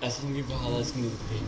weiß irgendwie, Valhalla ist genug kriegen.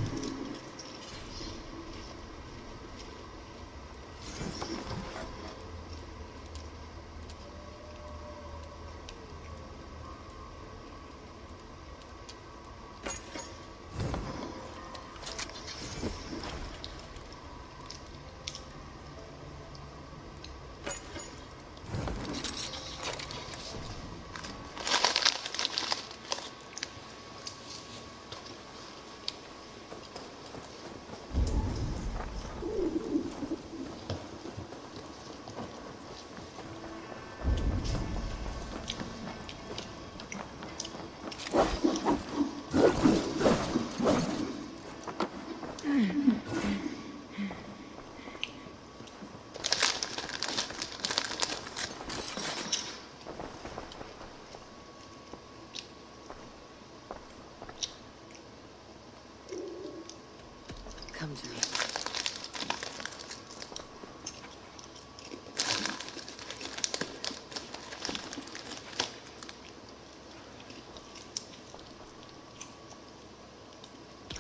Come to me.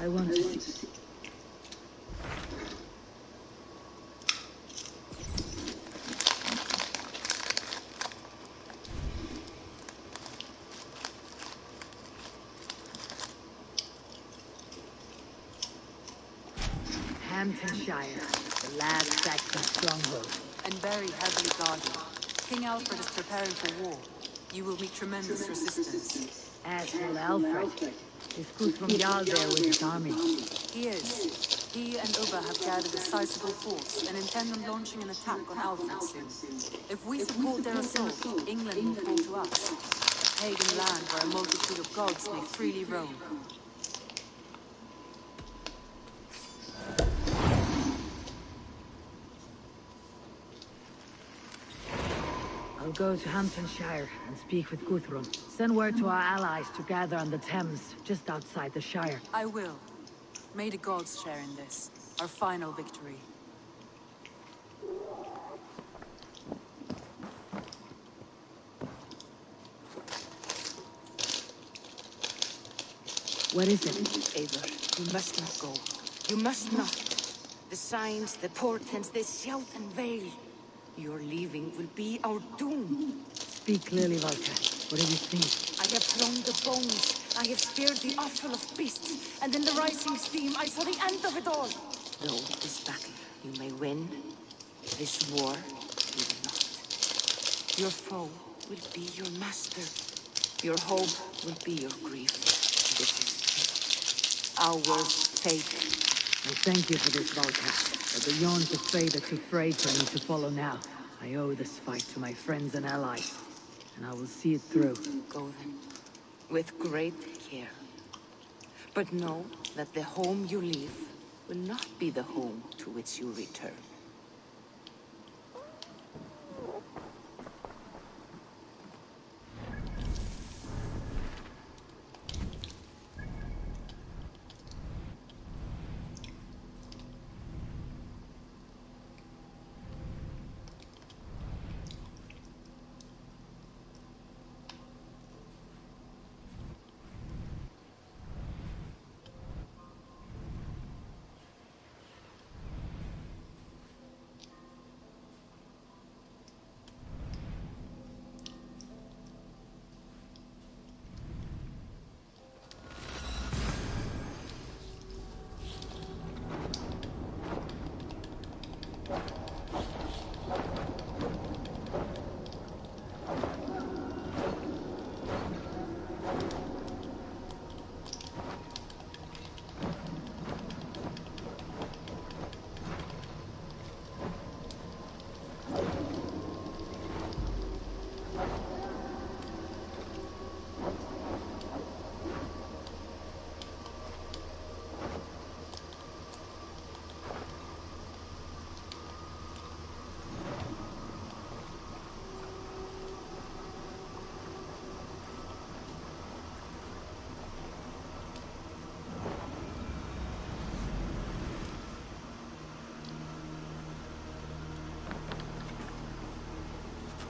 I want to see. Hamptonshire, the last Saxon stronghold. And very heavily guarded. King Alfred is preparing for war. You will meet tremendous resistance. As will Alfred. Is Guthrum Jarl there with his army? He is. He and Ubba have gathered a sizable force and intend on launching an attack on Alfred soon. If we support their assault, England will fall to us. A pagan land where a multitude of gods may freely roam. I'll go to Hamptonshire and speak with Guthrum. Send word to our allies to gather on the Thames, just outside the Shire. I will. May the gods share in this, our final victory. What is it? Eivor, you must not go. You must not. The signs, the portents, they shout and wail. Your leaving will be our doom. Speak clearly, Valka. What have you seen? I have thrown the bones. I have speared the offal of beasts. And in the rising steam, I saw the end of it all. Though this battle you may win, this war you will not. Your foe will be your master. Your hope will be your grief. This is fate. Our fate. I thank you for this, Valka. But the yawns of fate are too frayed for me to follow now. I owe this fight to my friends and allies, and I will see it through. Go then, with great care. But know that the home you leave will not be the home to which you return.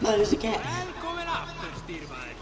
There's a cat. Velkomin aftur, stýrimaður.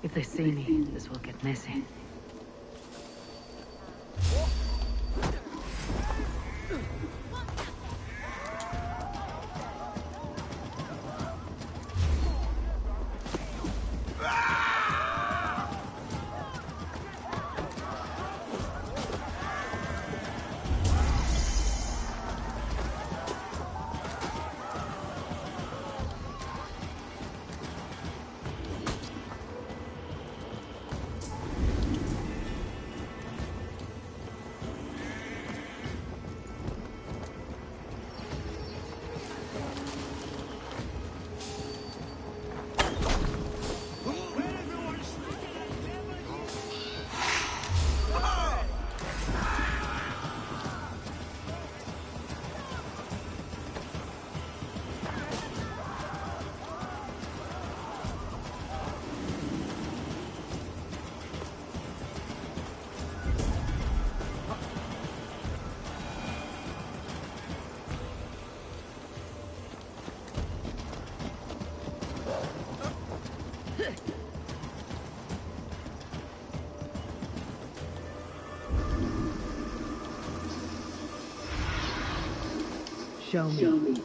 If they see me, this will get messy. Show me.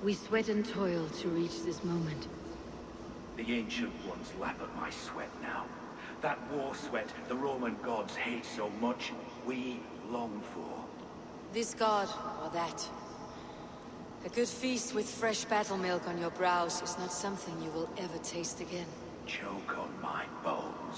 We sweat and toil to reach this moment. The Ancient Ones lap at my sweat now. That war sweat the Roman gods hate so much, we long for. This god, or that. A good feast with fresh battle milk on your brows is not something you will ever taste again. Choke on my bones.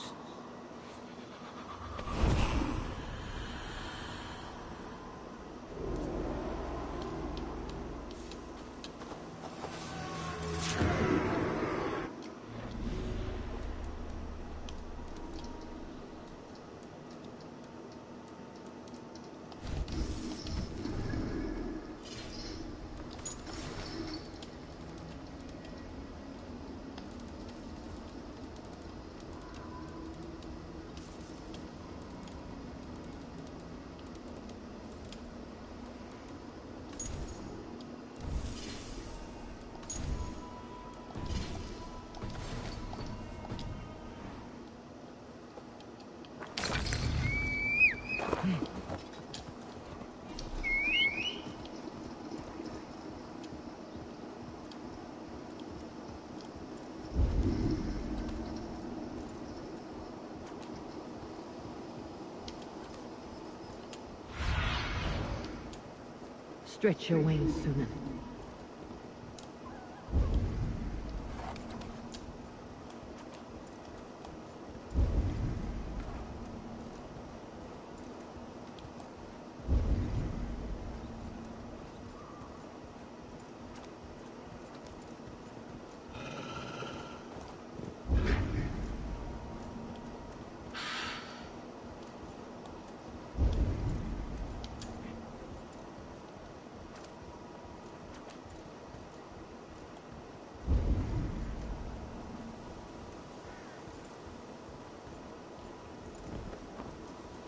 Stretch your wings, Sunan.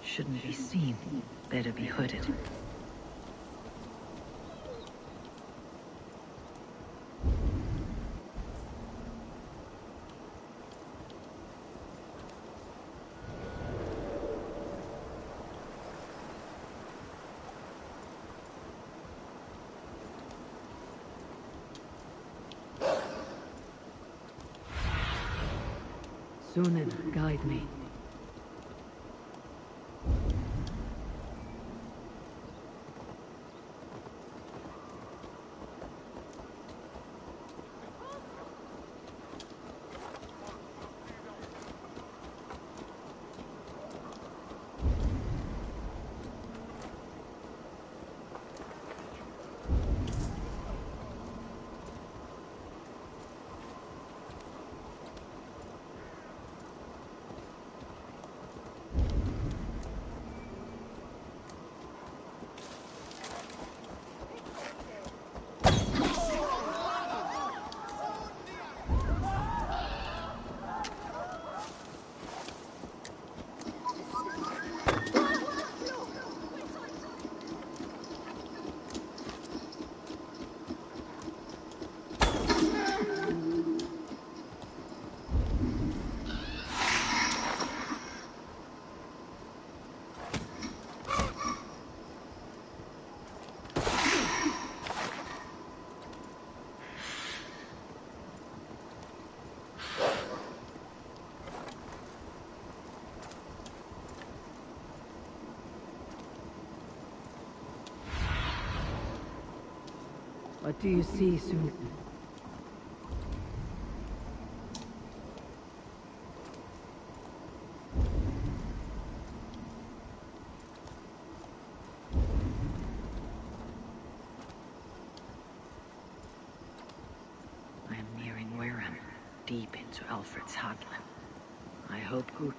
Shouldn't be seen. Better be hooded. Sunan, guide me. What do you see, Sunan? I am nearing Wareham, deep into Alfred's heartland. I hope good.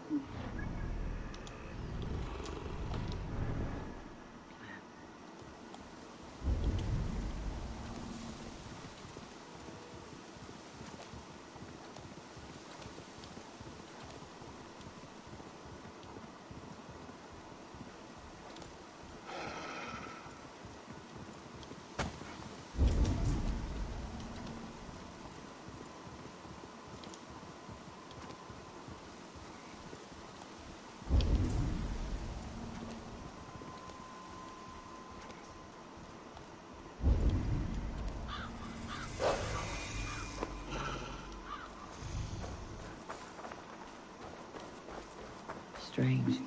Strange.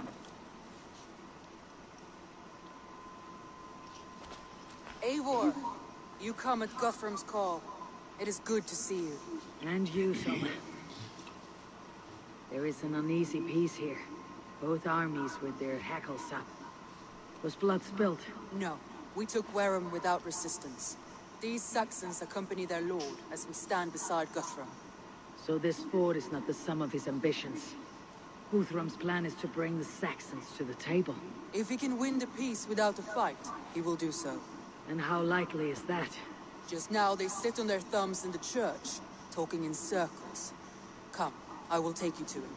Eivor, you come at Guthrum's call. It is good to see you. And you, Soma. There is an uneasy peace here. Both armies with their hackles up. Was blood spilled? No, we took Wareham without resistance. These Saxons accompany their lord as we stand beside Guthrum. So this fort is not the sum of his ambitions. Guthrum's plan is to bring the Saxons to the table. If he can win the peace without a fight, he will do so. And how likely is that? Just now they sit on their thumbs in the church, talking in circles. Come, I will take you to him.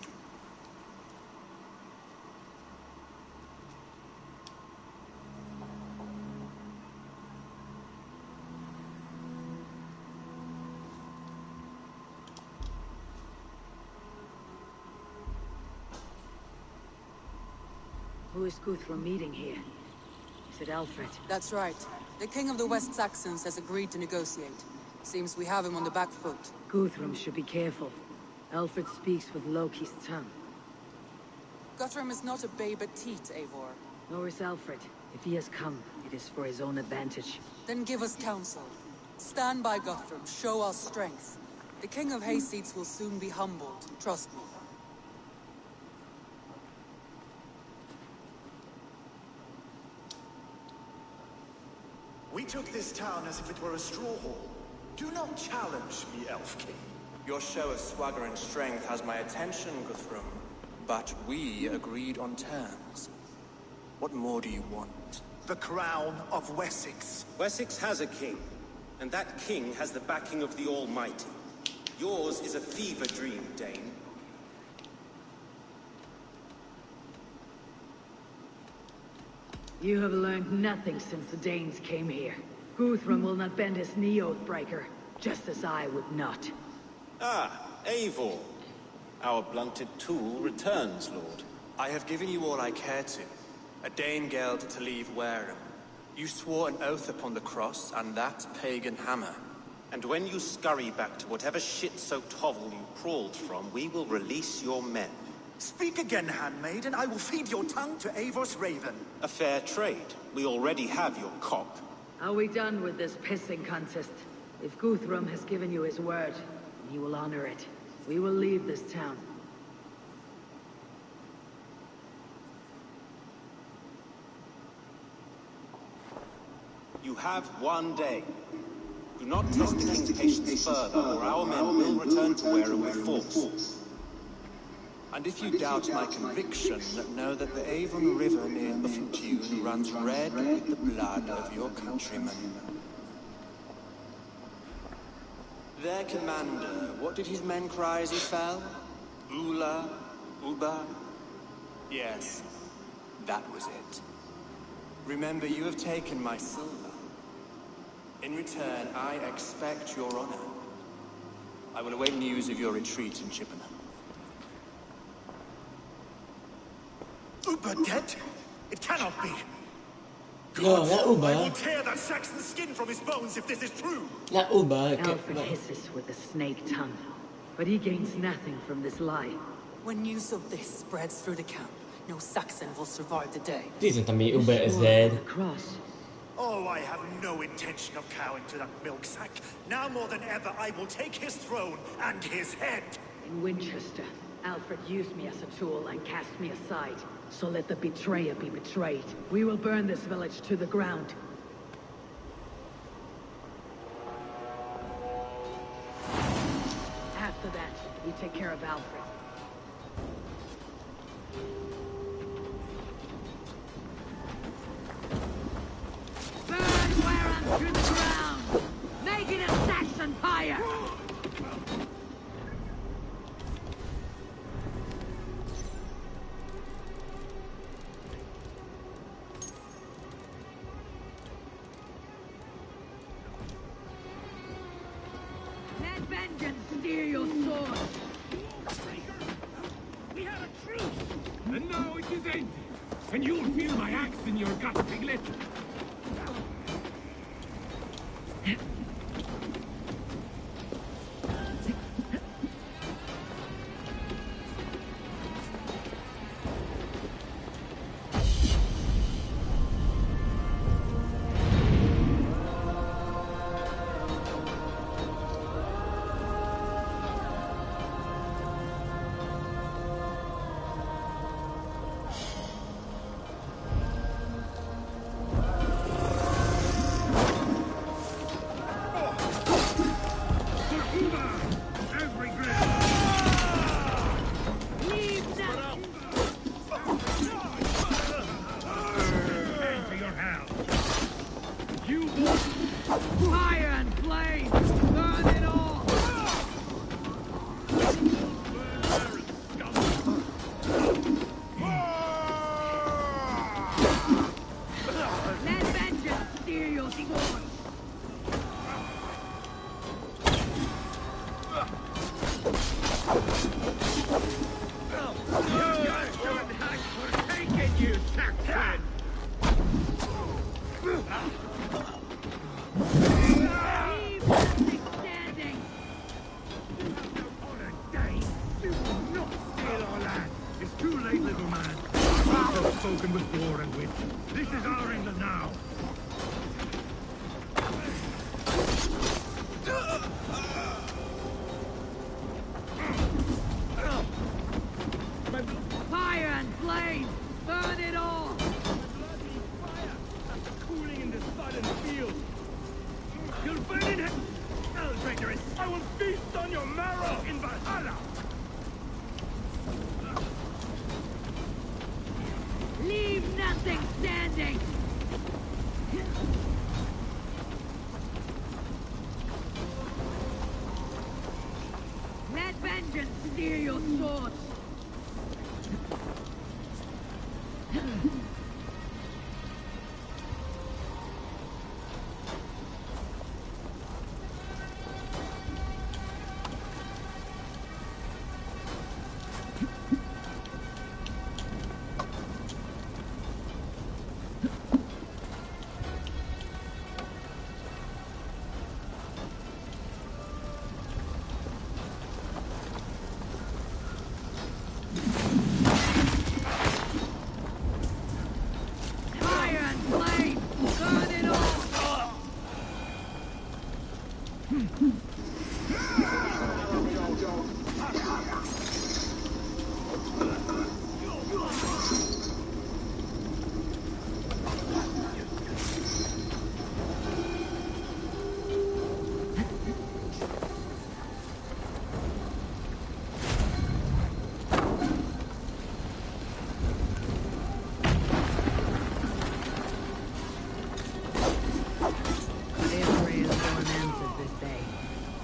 Who is Guthrum meeting here? Is it Alfred? That's right. The king of the West Saxons has agreed to negotiate. Seems we have him on the back foot. Guthrum should be careful. Alfred speaks with Loki's tongue. Guthrum is not a babe at teat, Eivor. Nor is Alfred. If he has come, it is for his own advantage. Then give us counsel. Stand by Guthrum, show our strength. The King of Hayseeds will soon be humbled, trust me. We took this town as if it were a straw hall. Do not challenge me, Elf King. Your show of swagger and strength has my attention, Guthrum. But we agreed on terms. What more do you want? The crown of Wessex. Wessex has a king, and that king has the backing of the Almighty. Yours is a fever dream, Dane. You have learned nothing since the Danes came here. Guthrum will not bend his knee, Oathbreaker, just as I would not. Ah, Eivor. Our blunted tool returns, Lord. I have given you all I care to. A Danegeld to leave Wareham. You swore an oath upon the cross, and that pagan hammer. And when you scurry back to whatever shit-soaked hovel you crawled from, we will release your men. Speak again, handmaid, and I will feed your tongue to Eivor's raven. A fair trade. We already have your cock. Are we done with this pissing contest? If Guthrum has given you his word, he will honor it. We will leave this town. You have one day. Do not test the king's patience further, or our men will return to Wareham with force. And if you doubt my conviction, know that the Avon River near Uffentune runs red with the blood of your countrymen. Their commander, what did his men cry as he fell? Ula? Uba? Yes, that was it. Remember, you have taken my silver. In return, I expect your honor. I will await news of your retreat in Chippenham. Uber dead? It cannot be. No, that I will Uber. tear that Saxon skin from his bones if this is true. That Uber. Alfred hisses with a snake tongue, but he gains nothing from this lie. When news of this spreads through the camp, no Saxon will survive the day. Please tell me Uber is Sword on dead. the cross. Oh, I have no intention of cowing to that milk sack. Now more than ever, I will take his throne and his head. In Winchester, Alfred used me as a tool and cast me aside. So let the betrayer be betrayed. We will burn this village to the ground. After that, we take care of Alfred. Burn Wareham to the ground! Make it a Saxon fire! Let vengeance steer your sword! We had a truce, and now it is ended. And you'll feel my axe in your gut, Piglet. It's too late, little man. Our gods have spoken with war and wit. This is our England now. Fire and flame! Burn it all! Bloody fire! Cooling in the sodden field. You'll burn in hell, traitoress! I will feast on your marrow in Valhalla! Leave nothing standing! Let vengeance steer your swords!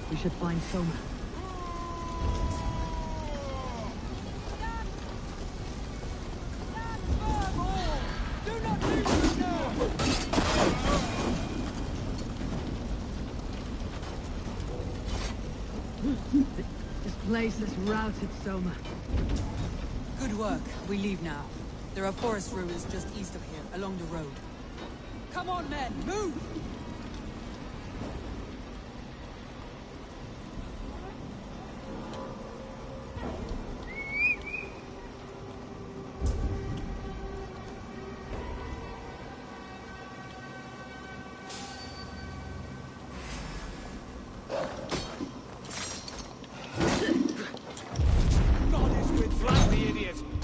We should find Soma. This place has routed Soma. Good work. We leave now. There are forest ruins just east of here, along the road. Come on, men! Move!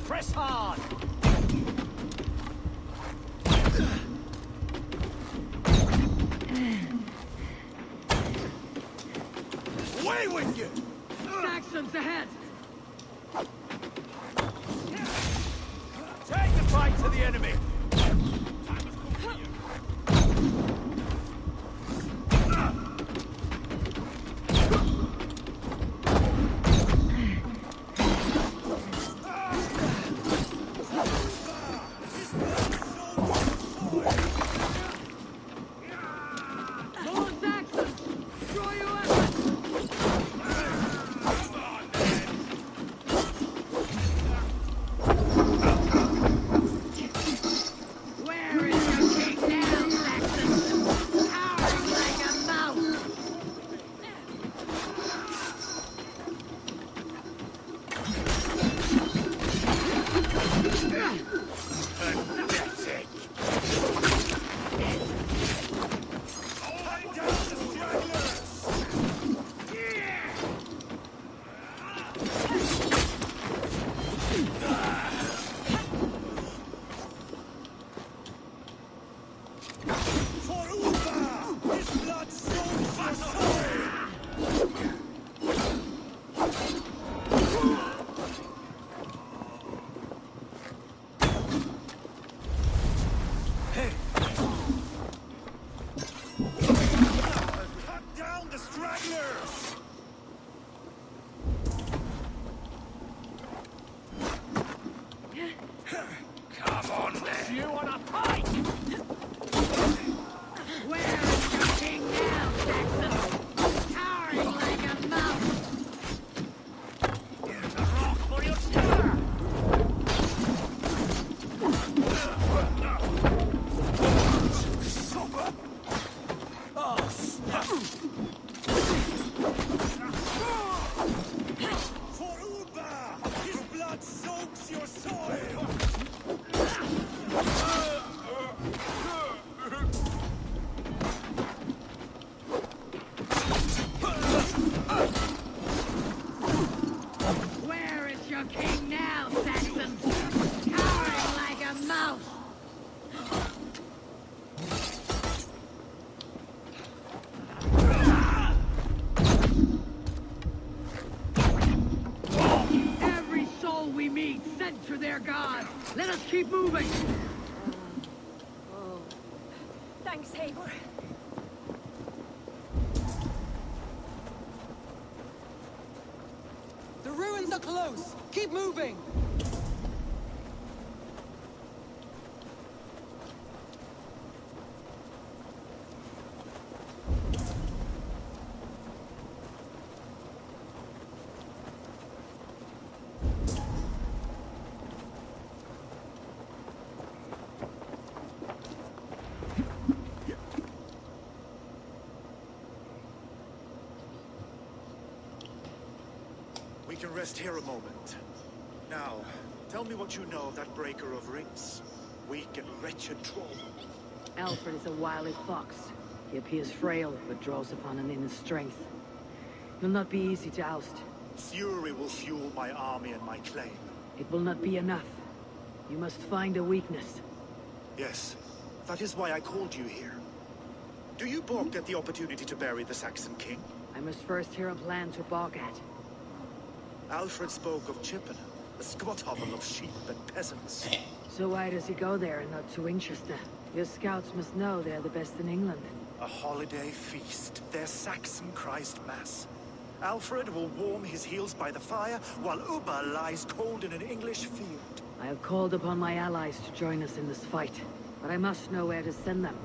Press hard! Away with you! Saxons ahead! Take the fight to the enemy! your soil! Where is your king now, Saxon? Cowering like a mouse! Every soul we meet sent to their god! Let us keep moving! Thanks, Eivor. The ruins are close! Keep moving! We can rest here a moment. Now, tell me what you know of that breaker of rings. Weak and wretched troll. Alfred is a wily fox. He appears frail, but draws upon an inner strength. He'll not be easy to oust. Fury will fuel my army and my claim. It will not be enough. You must find a weakness. Yes, that is why I called you here. Do you balk at the opportunity to bury the Saxon king? I must first hear a plan to balk at. Alfred spoke of Chippenham, a squat hovel of sheep and peasants. So why does he go there and not to Winchester? Your scouts must know they're the best in England. A holiday feast, their Saxon Christ Mass. Alfred will warm his heels by the fire, while Ubba lies cold in an English field. I have called upon my allies to join us in this fight, but I must know where to send them.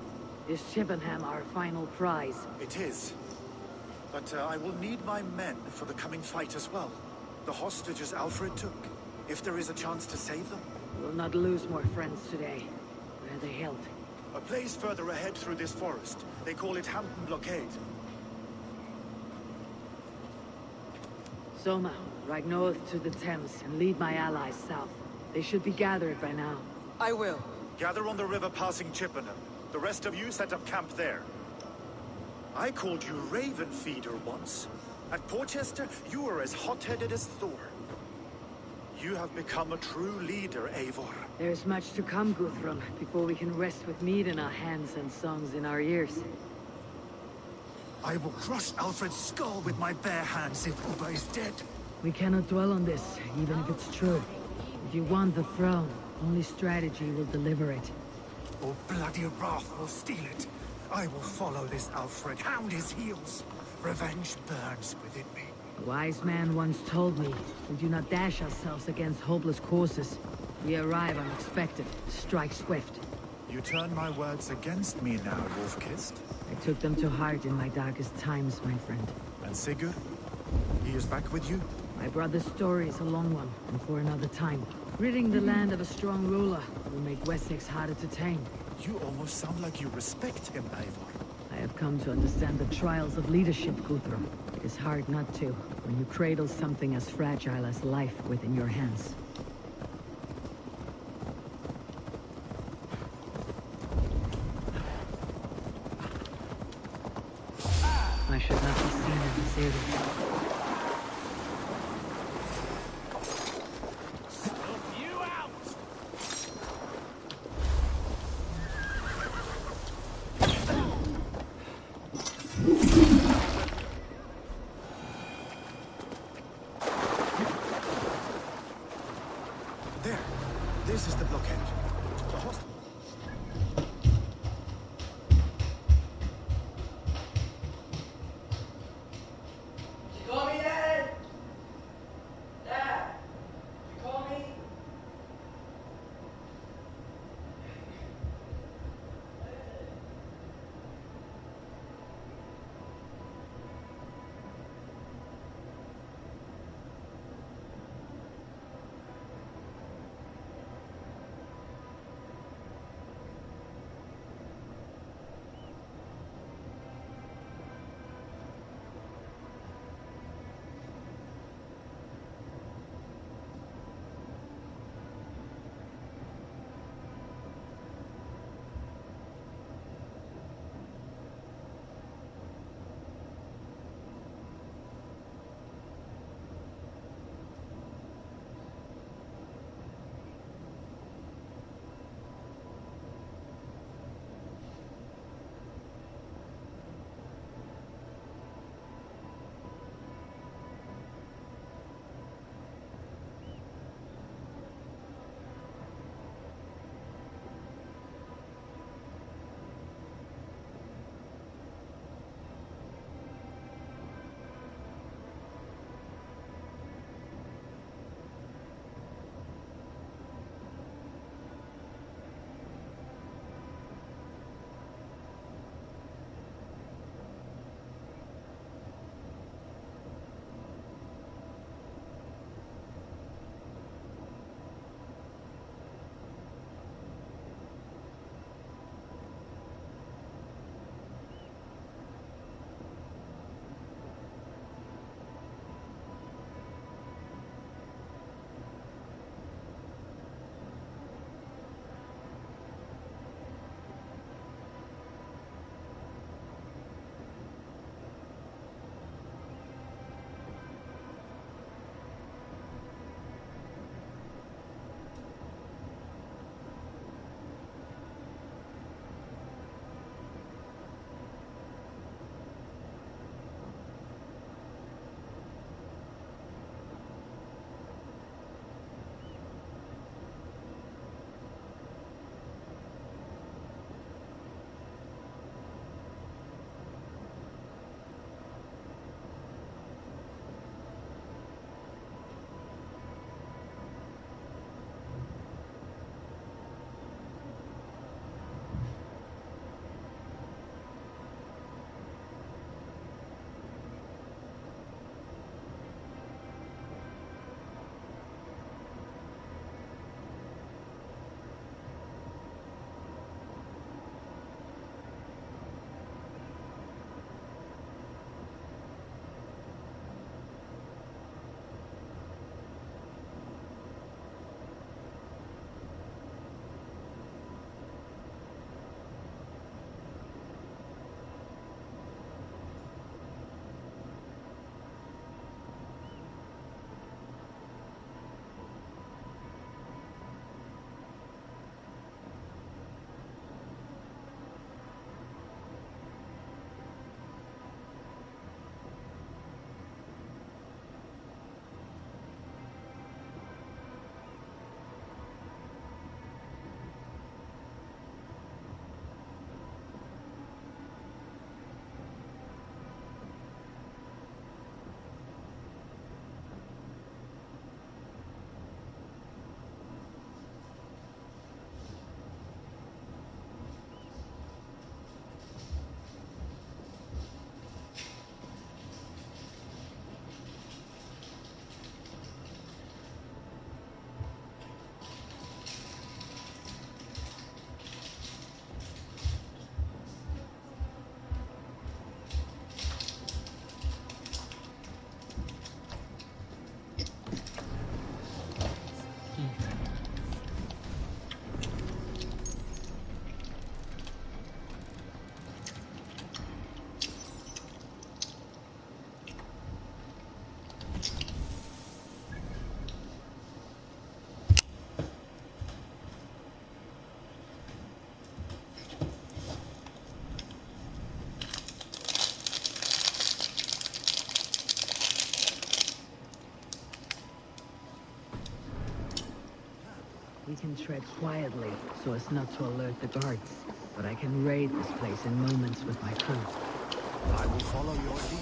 Is Chippenham our final prize? It is. But I will need my men for the coming fight as well. The hostages Alfred took. If there is a chance to save them. We'll not lose more friends today. Where are they held? A place further ahead through this forest. They call it Hampton Blockade. Soma, ride north to the Thames and lead my allies south. They should be gathered by now. I will. Gather on the river passing Chippenham. The rest of you set up camp there. I called you Raven Feeder once. At Porchester, you were as hot-headed as Thor. You have become a true leader, Eivor. There's much to come, Guthrum, before we can rest with meat in our hands and songs in our ears. I will crush Alfred's skull with my bare hands if Ubba is dead. We cannot dwell on this, even if it's true. If you want the throne, only strategy will deliver it. Or bloody wrath will steal it. I will follow this Alfred, hound his heels. Revenge burns within me. A wise man once told me, we do not dash ourselves against hopeless courses. We arrive unexpected, strike swift. You turn my words against me now, Wolf-Kissed. I took them to heart in my darkest times, my friend. And Sigurd? He is back with you? My brother's story is a long one, and for another time. Ridding the land of a strong ruler will make Wessex harder to tame. You almost sound like you respect him, Eivor. I have come to understand the trials of leadership, Guthrum. It is hard not to, when you cradle something as fragile as life within your hands. I should not be seen in this area. There. This is the blockade. The hospital. You call me, Dad? Dad, you call me? We can tread quietly so as not to alert the guards. But I can raid this place in moments with my crew. I will follow your lead.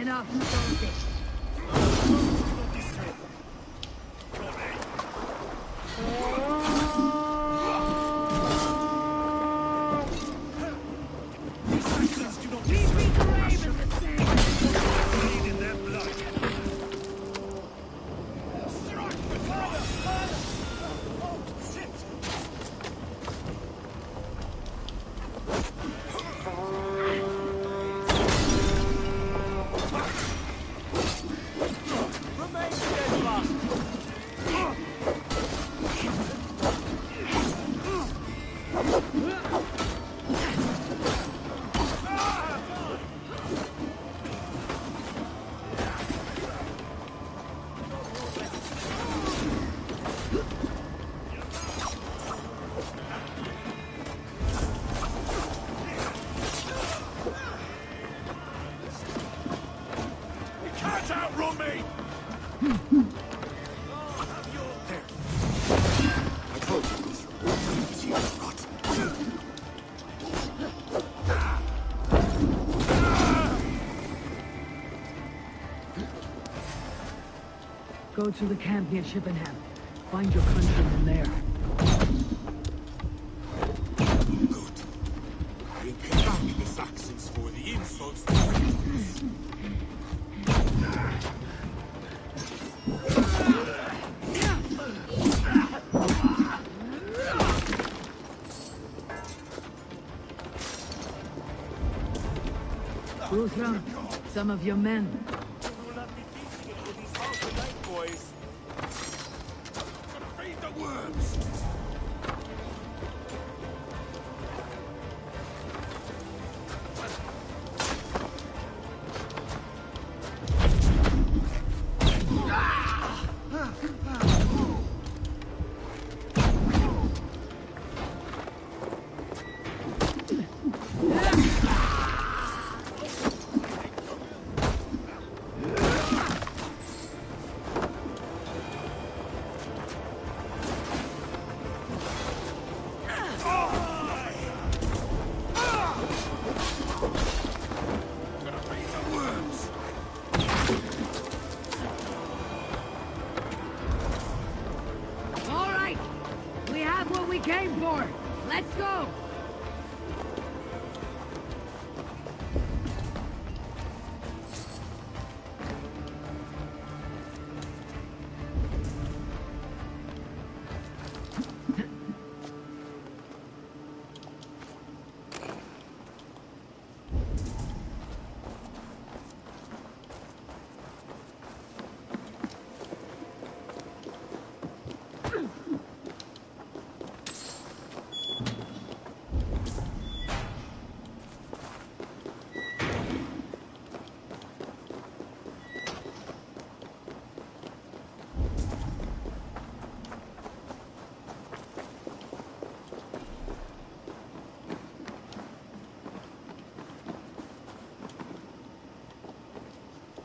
Enough stalking. Go to the camp near Chippenham. Find your countrymen there. Good. We'll pay back the Saxons for the insults they did us. Guthrum, some of your men. We will not be beating it with these all tonight, boys. Feed the worms! All right! We have what we came for! Let's go!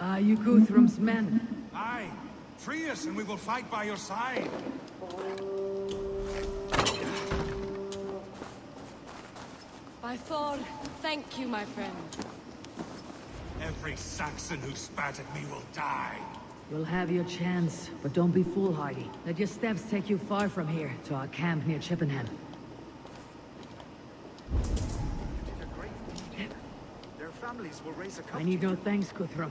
Are you Guthrum's men? Aye. Free us and we will fight by your side. By Thor, thank you, my friend. Every Saxon who spat at me will die. You'll have your chance, but don't be foolhardy. Let your steps take you far from here, to our camp near Chippenham. Did a great deed. Their families will raise a cup. I need no thanks, Guthrum.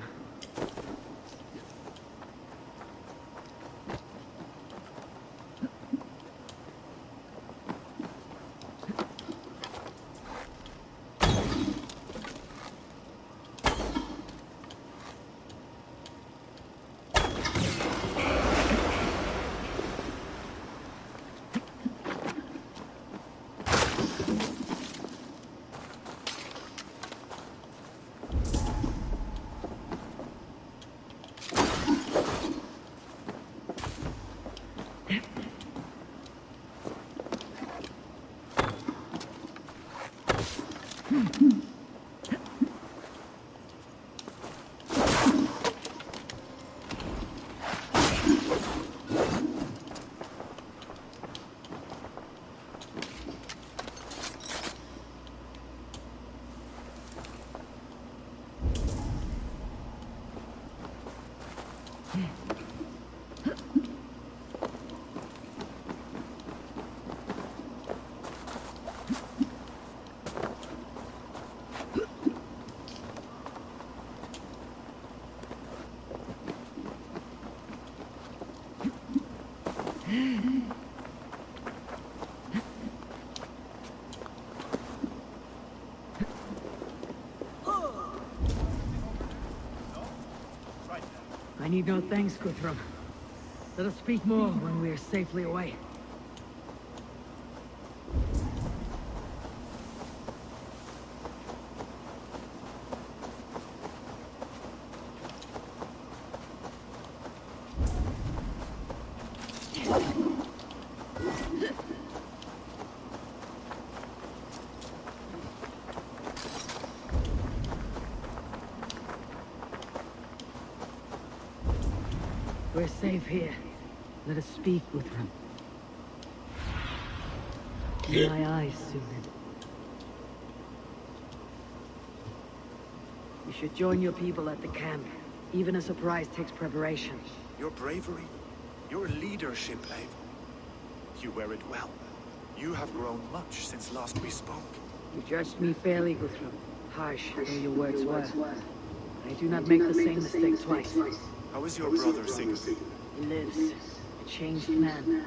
I need no thanks, Guthrum. Let us speak more when we are safely away. We're safe here. Let us speak, Guthrum. In my eyes, Sunan. You should join your people at the camp. Even a surprise takes preparation. Your bravery, your leadership, Abe. You wear it well. You have grown much since last we spoke. You judged me fairly, Guthrum. Harsh though your words were. I do not make the same mistake twice. How is your brother, Sigurd? He lives, a changed man.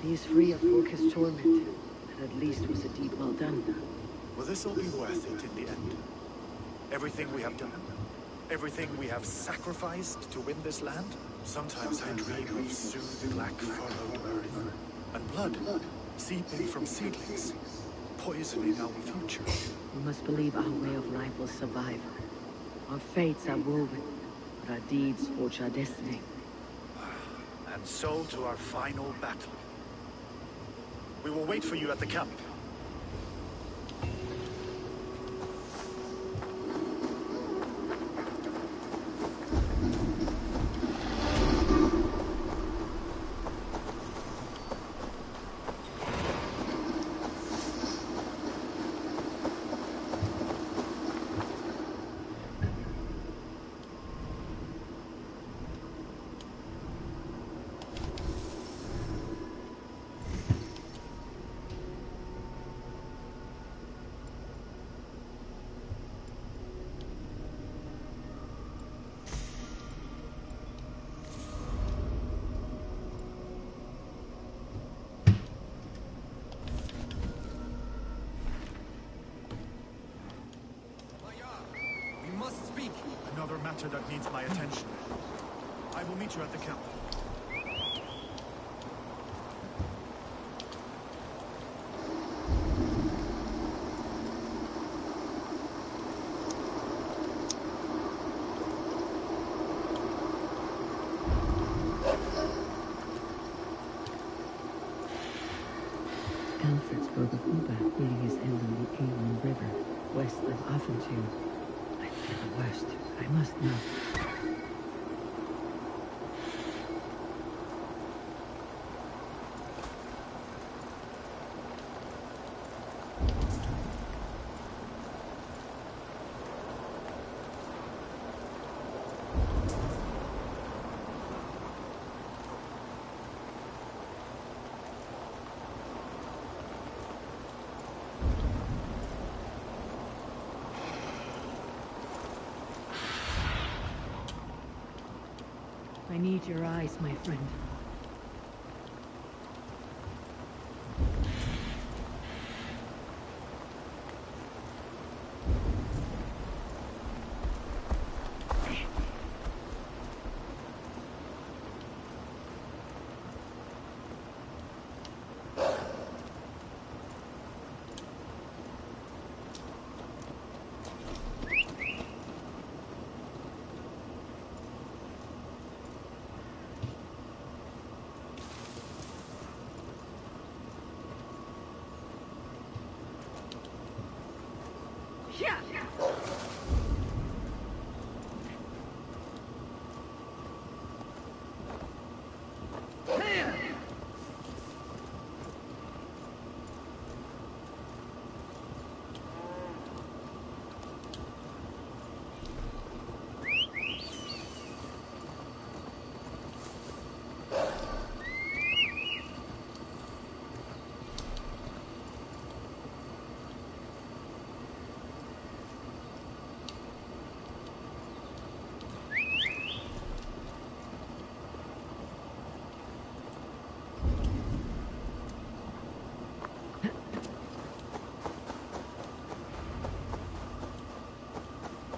He is free of Fulka's torment. That at least was a deed well done. Will this all be worth it in the end? Everything we have done? Everything we have sacrificed to win this land? Sometimes I dream of soothed black furrowed earth, and blood seeping from seedlings, poisoning our future. We must believe our way of life will survive. Our fates are woven, but our deeds forge our destiny. And so to our final battle. We will wait for you at the camp. Another matter that needs my attention. I will meet you at the camp. Alfred spoke of Uba meeting his end on the England River, west of Offentu. I fear the worst. I must know. I need your eyes, my friend.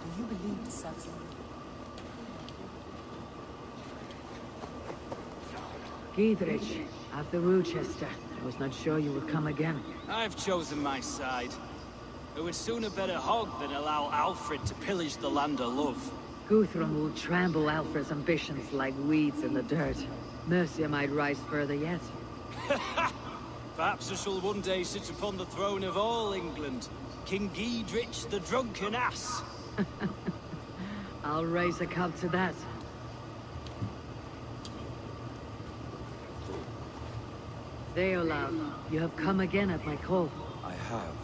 Do you believe the Saxon? Giedrich, after Rochester. I was not sure you would come again. I've chosen my side. I would sooner bet a hog than allow Alfred to pillage the land of love. Guthrum will trample Alfred's ambitions like weeds in the dirt. Mercia might rise further yet. Perhaps I shall one day sit upon the throne of all England. King Giedrich the drunken ass. I'll raise a cup to that. Deolaf, you have come again at my call. I have,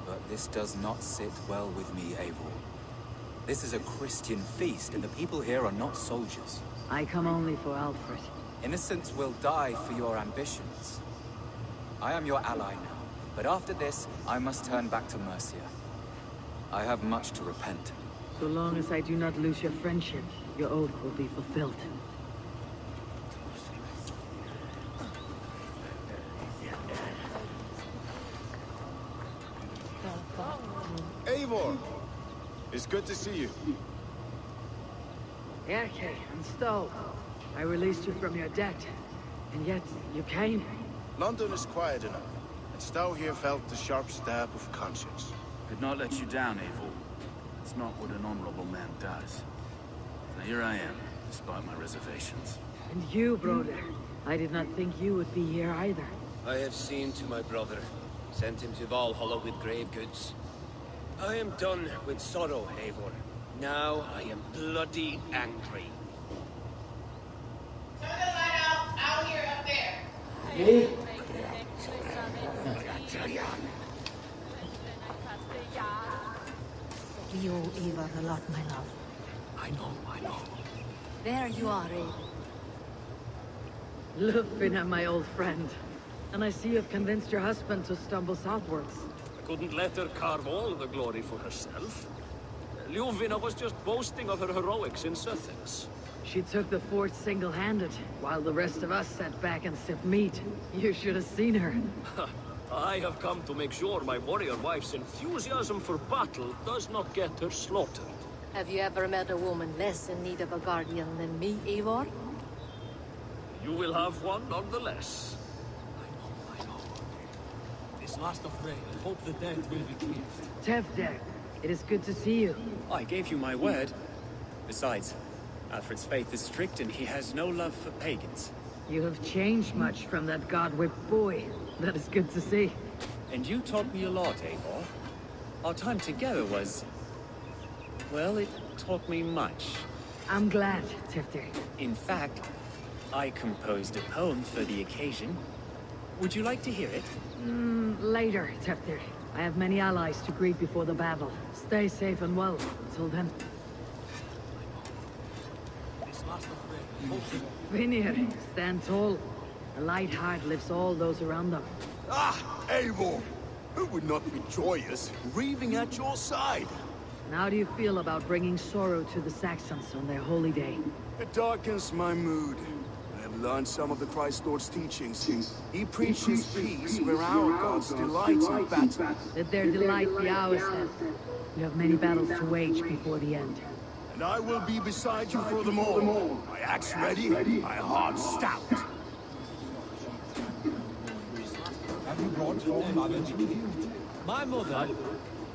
but this does not sit well with me, Eivor. This is a Christian feast, and the people here are not soldiers. I come only for Alfred. Innocents will die for your ambitions. I am your ally now, but after this, I must turn back to Mercia. I have much to repent. So long as I do not lose your friendship, your oath will be fulfilled. Eivor! It's good to see you. Erke and Stowe. I released you from your debt, and yet you came. London is quiet enough, and Stowe here felt the sharp stab of conscience. Could not let you down, Eivor. It's not what an honorable man does. So here I am, despite my reservations. And you, brother. I did not think you would be here either. I have seen to my brother, sent him to Valhalla with grave goods. I am done with sorrow, Eivor. Now I am bloody angry. Turn the light out here up there. Me? We owe Eivor a lot, my love. I know. There you are, Eivor. Lupin, my old friend. And I see you've convinced your husband to stumble southwards. I couldn't let her carve all the glory for herself. Ljuvina was just boasting of her heroics in Sussex. She took the fort single-handed, while the rest of us sat back and sipped meat. You should have seen her. I have come to make sure my warrior wife's enthusiasm for battle does not get her slaughtered. Have you ever met a woman less in need of a guardian than me, Eivor? You will have one nonetheless. I know. This last of rain, I hope the dead will be cleansed. Tevder, it is good to see you. I gave you my word. Besides, Alfred's faith is strict and he has no love for pagans. You have changed much from that god-whipped boy. That is good to see. And you taught me a lot, Eivor. Our time together was... well, it taught me much. I'm glad, Tevder. In fact, I composed a poem for the occasion. Would you like to hear it? Later, Tevder. I have many allies to greet before the battle. Stay safe and well. Until then. This last of rain, I hope the... Vinir, stand tall. A light heart lifts all those around them. Ah, Eivor! Who would not be joyous, grieving at your side? And how do you feel about bringing sorrow to the Saxons on their holy day? It darkens my mood. I have learned some of the Christ Lord's teachings. He preaches peace where our gods delight in battle. Let their delight be ours then. We have many battles to wage before the end. And I will be beside you for them all. My axe ready, my heart stout. Have you brought your mother with you? My mother?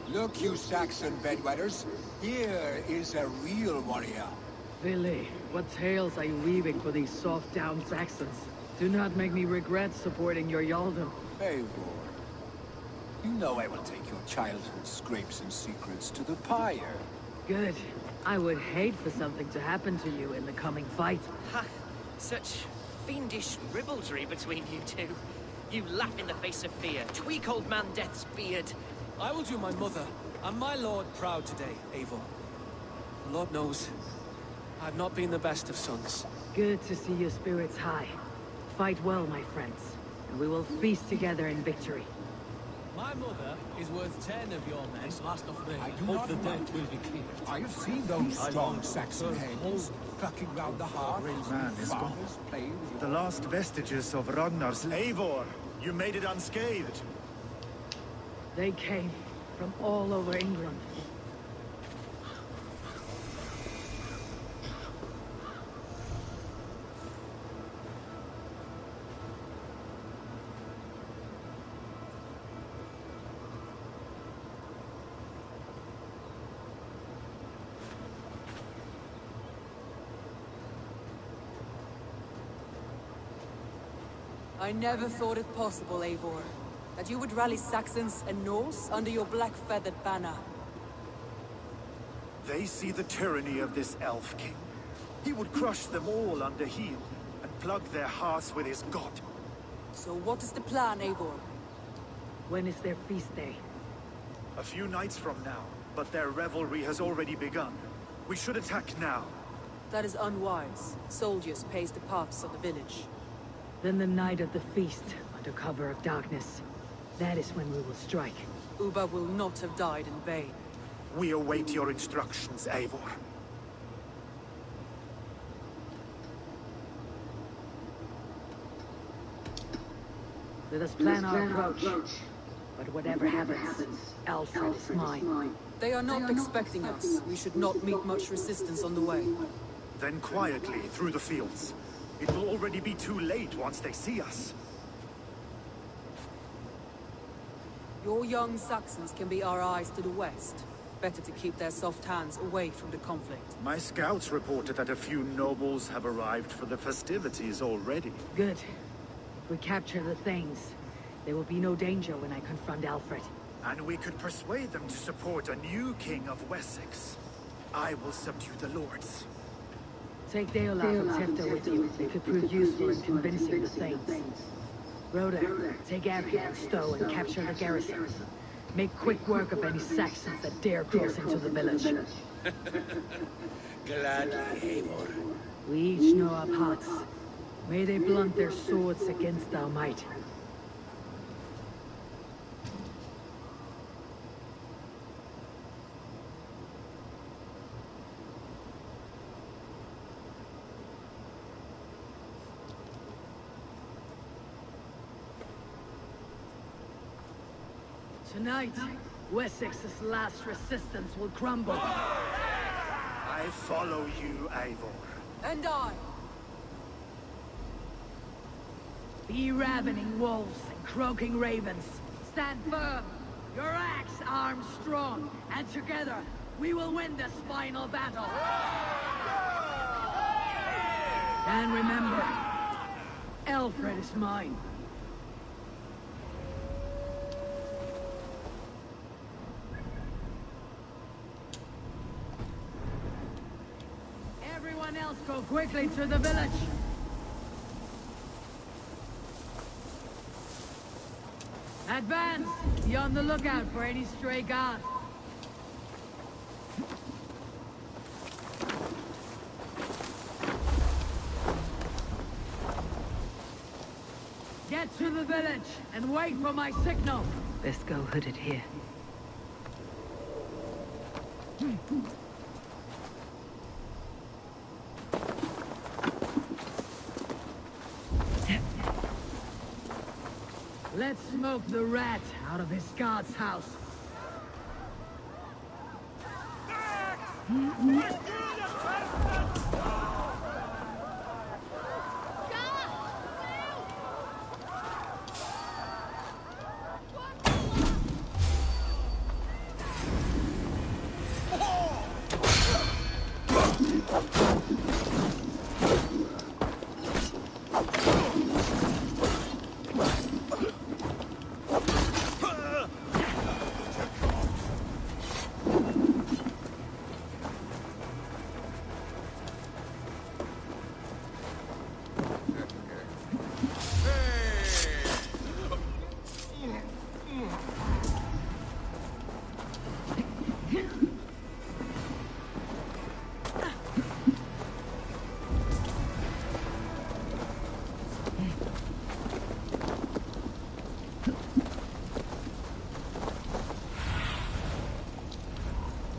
Look, you Saxon bedwetters. Here is a real warrior. Billy, what tales are you weaving for these soft-down Saxons? Do not make me regret supporting your Yaldum. Eivor, You know I will take your childhood scrapes and secrets to the pyre. Good. I would hate for something to happen to you in the coming fight. Ha! Such fiendish ribaldry between you two. You laugh in the face of fear, tweak old man Death's beard. I will do my mother and my lord proud today, Eivor. The Lord knows, I've not been the best of sons. Good to see your spirits high. Fight well, my friends, and we will feast together in victory. My mother is worth 10 of your men. This last of me. I do not the debt will be cleared. I have seen those strong Saxon hands clucking round the hearth. Man is gone. The last vestiges of Ragnar's... Eivor, you made it unscathed. They came from all over England. I never thought it possible, Eivor, that you would rally Saxons and Norse under your black-feathered banner. They see the tyranny of this elf king. He would crush them all under heel and plug their hearts with his god. So what is the plan, Eivor? When is their feast day? A few nights from now, but their revelry has already begun. We should attack now. That is unwise. Soldiers pace the paths of the village. Then the night of the feast, under cover of darkness. That is when we will strike. Ubba will not have died in vain. We await your instructions, Eivor. Let us plan our approach. But whatever happens, Alfred is mine. They are not expecting us. We should not meet much resistance on the way. Then quietly through the fields. It will already be too late once they see us. Your young Saxons can be our eyes to the west. Better to keep their soft hands away from the conflict. My scouts reported that a few nobles have arrived for the festivities already. Good. If we capture the Thanes, there will be no danger when I confront Alfred. And we could persuade them to support a new king of Wessex. I will subdue the lords. Take Deolaf and Tefta with you. They could prove useful in convincing the Thanes. Rhoda, take Abby and Stowe and capture the garrison. Make quick work of any Saxons that dare cross into the village. Gladly, Eivor. We each know our parts. May they blunt their swords against our might. Tonight, Wessex's last resistance will crumble. I follow you, Eivor. And I. Be ravening wolves and croaking ravens. Stand firm. Your axe arms strong. And together, we will win this final battle. And remember, Alfred is mine. Everyone else go quickly to the village. Advance! Be on the lookout for any stray guards. Get to the village and wait for my signal. Best go hooded here. Let's smoke the rat out of his guard's house.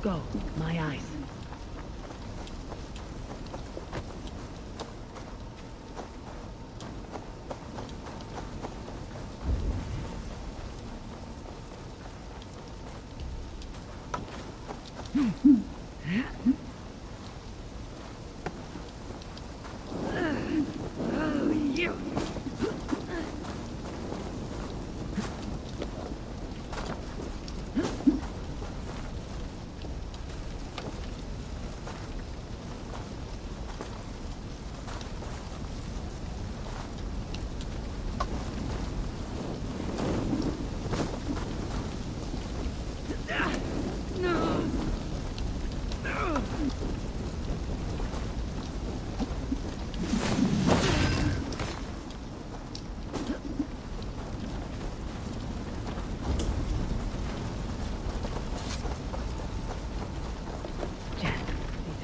Go. My eyes.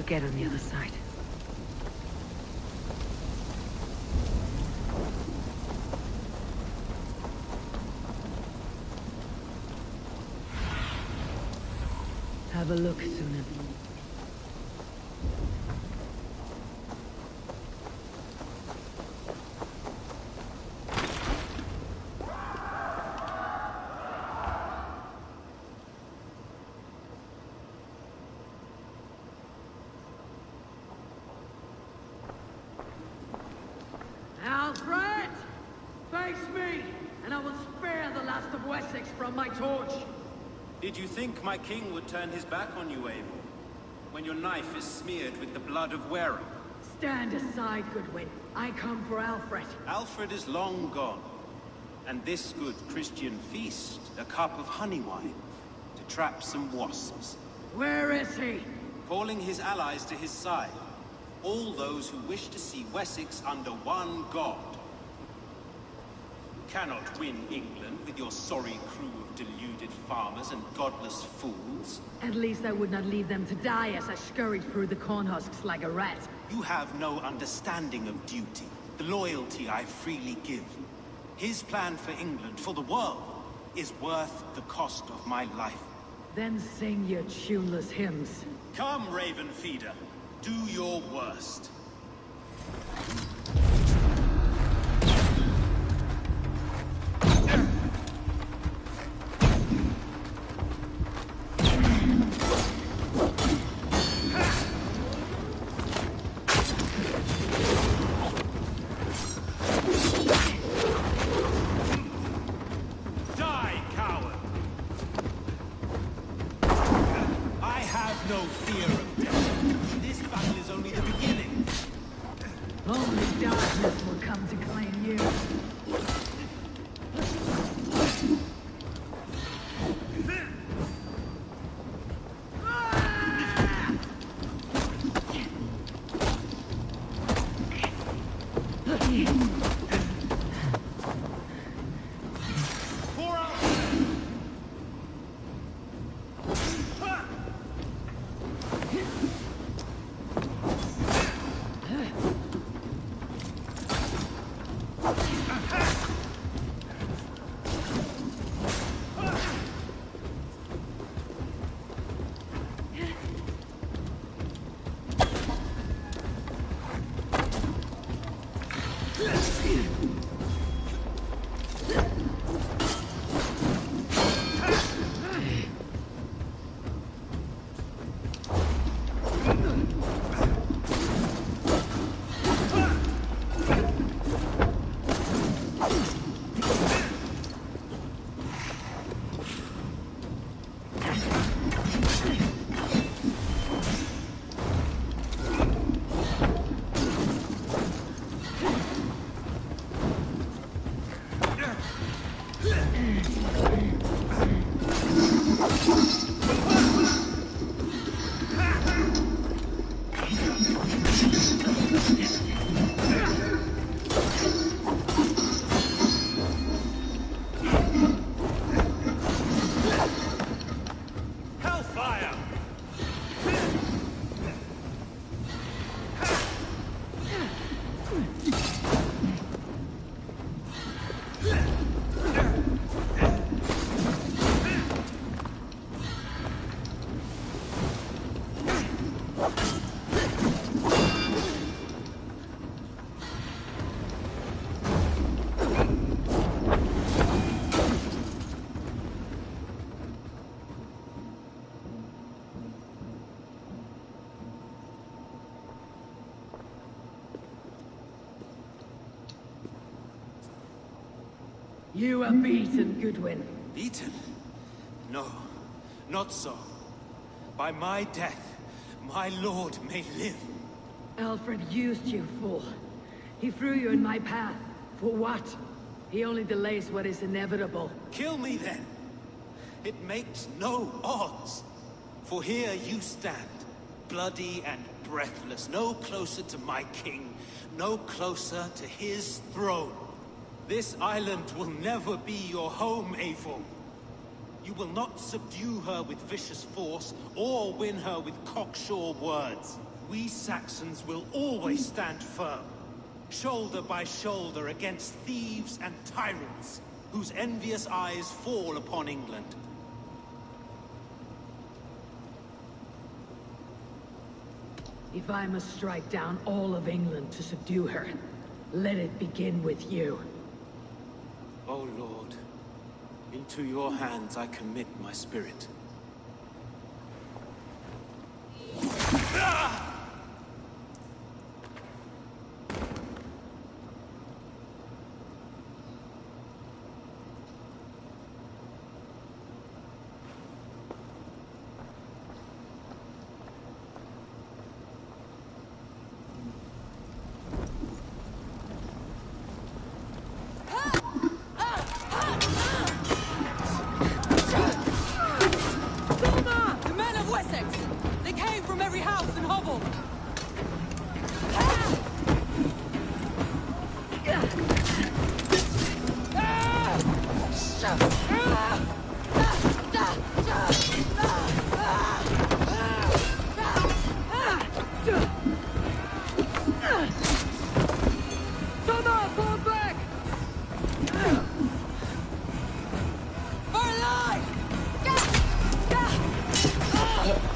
Get on the other side. Have a look, Sunan. Alfred! Face me, and I will spare the last of Wessex from my torch. Did you think my king would turn his back on you, Eivor? When your knife is smeared with the blood of Wareham? Stand aside, Goodwin. I come for Alfred. Alfred is long gone. And this good Christian feast, a cup of honey wine, to trap some wasps. Where is he? Calling his allies to his side. All those who wish to see Wessex under one god. You cannot win England with your sorry crew of deluded farmers and godless fools. At least I would not leave them to die as I scurried through the corn husks like a rat. You have no understanding of duty, the loyalty I freely give. His plan for England, for the world, is worth the cost of my life. Then sing your tuneless hymns. Come, Raven Feeder. Do your worst. Die, coward! I have no fear of death. This battle is only the beginning. Only darkness will come to claim you. Yeah. You are beaten, Goodwin. Beaten? No, not so. By my death, my lord may live. Alfred used you, fool. He threw you in my path. For what? He only delays what is inevitable. Kill me then. It makes no odds. For here you stand, bloody and breathless, no closer to my king, no closer to his throne. This island will never be your home, Eivor. You will not subdue her with vicious force, or win her with cocksure words. We Saxons will always stand firm, shoulder by shoulder against thieves and tyrants, whose envious eyes fall upon England. If I must strike down all of England to subdue her, let it begin with you. O Lord, into your hands I commit my spirit.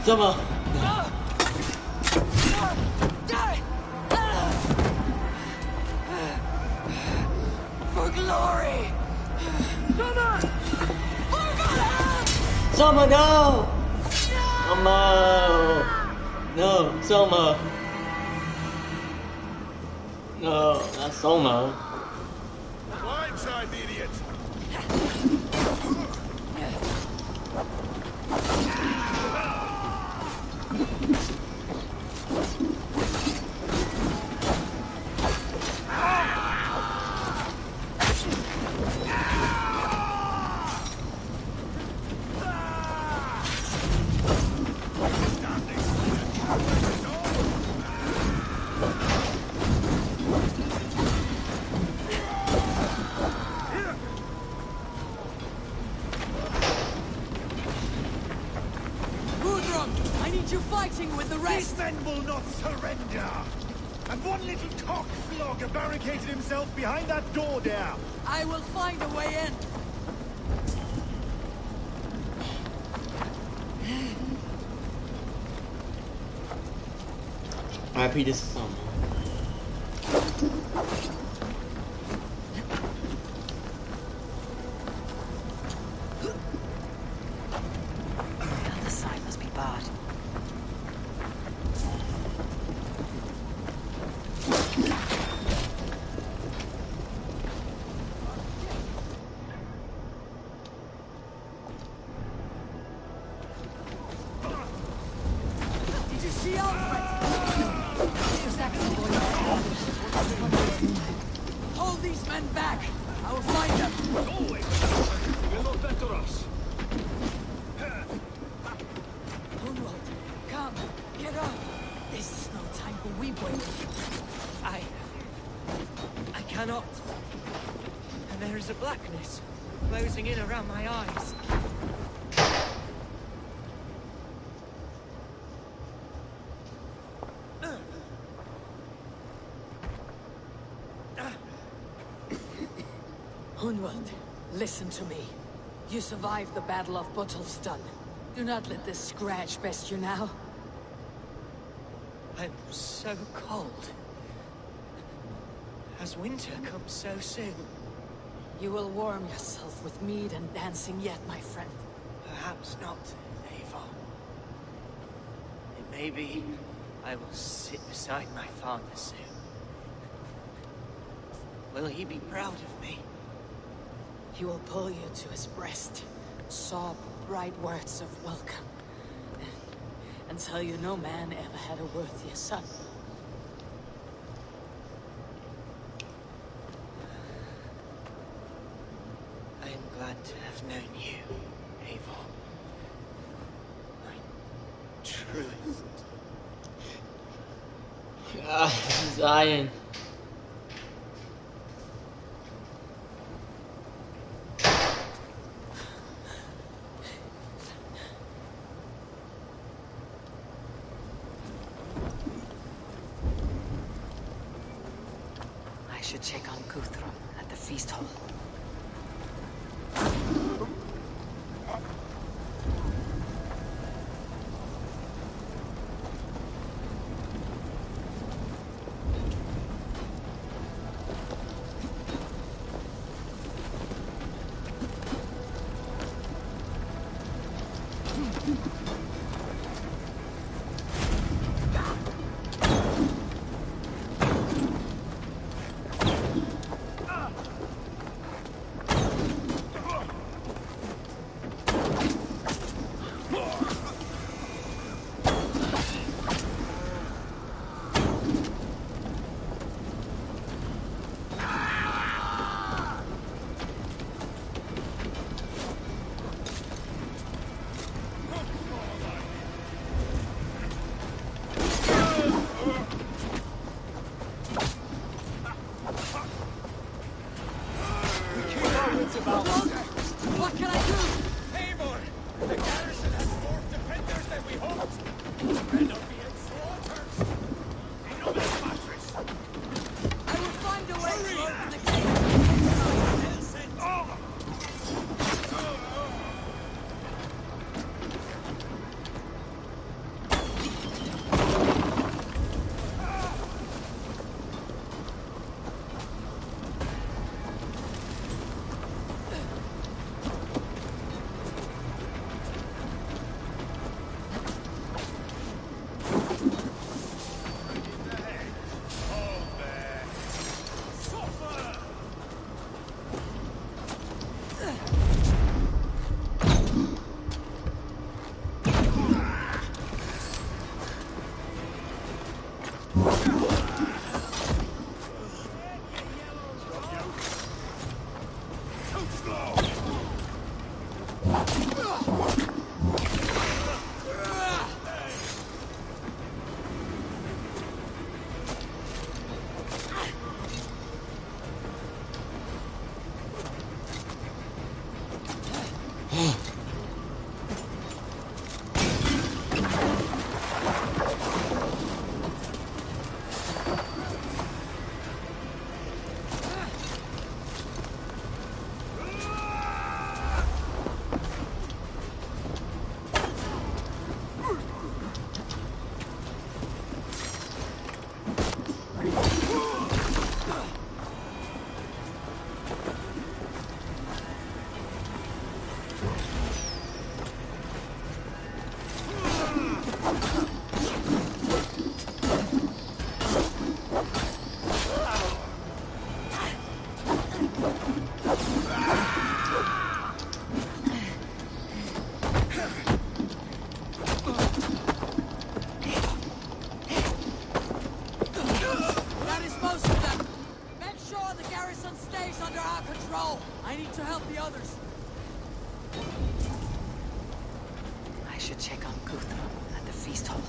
Summer! For glory! Summer, no! Summer! No, Summer! No, not Summer. Blindside the idiot! These men will not surrender! And one little cockflogger barricaded himself behind that door there! I will find a way in! RIP, this is Summer. The other side must be barred. Hold these men back! I will find them! Will not better us. Hunwald, come! Get up! This is no time for weeping. I cannot. And there is a blackness closing in around my eyes. Hunwald, listen to me. You survived the Battle of Bottleston. Do not let this scratch best you now. I'm so cold. Has winter come so soon? You will warm yourself with mead and dancing yet, my friend. Perhaps not, Eivor. It may be I will sit beside my father soon. Will he be proud of me? He will pull you to his breast, sob bright words of welcome, and tell you no man ever had a worthier son. I am glad to have known you, Eivor. My truest. Zion. I should check on Guthrum at the feast hall. What can I do? Eivor! The garrison has more defenders than we hoped! Men are being slaughtered! I will find a way to open the gate! I need to help the others. I should check on Guthrum at the feast hall.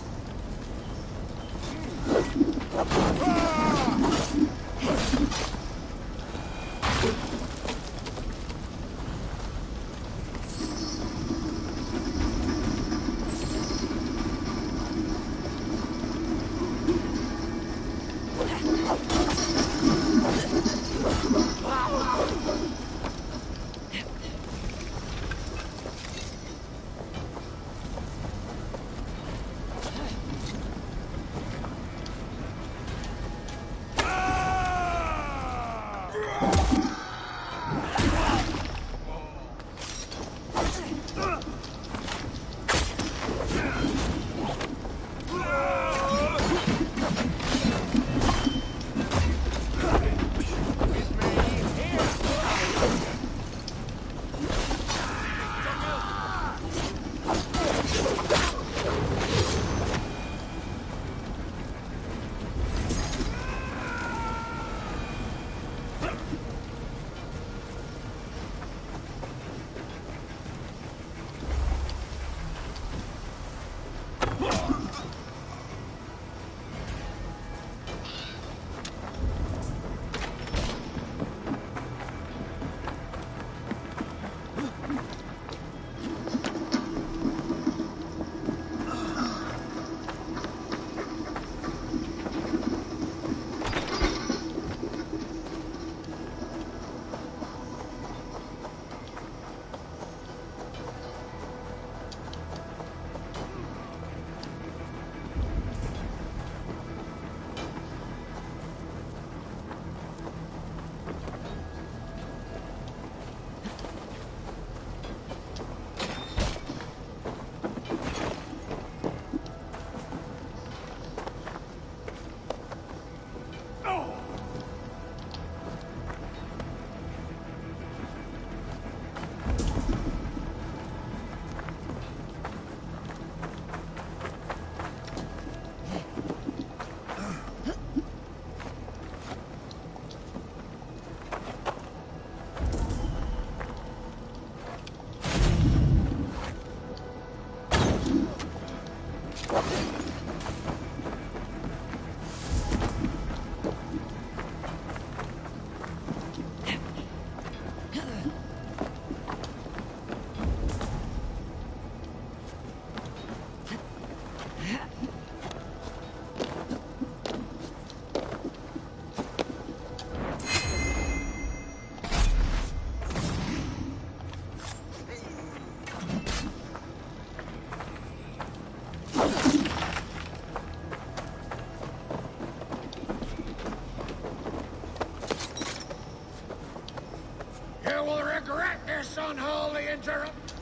You will regret this unholy interrupt.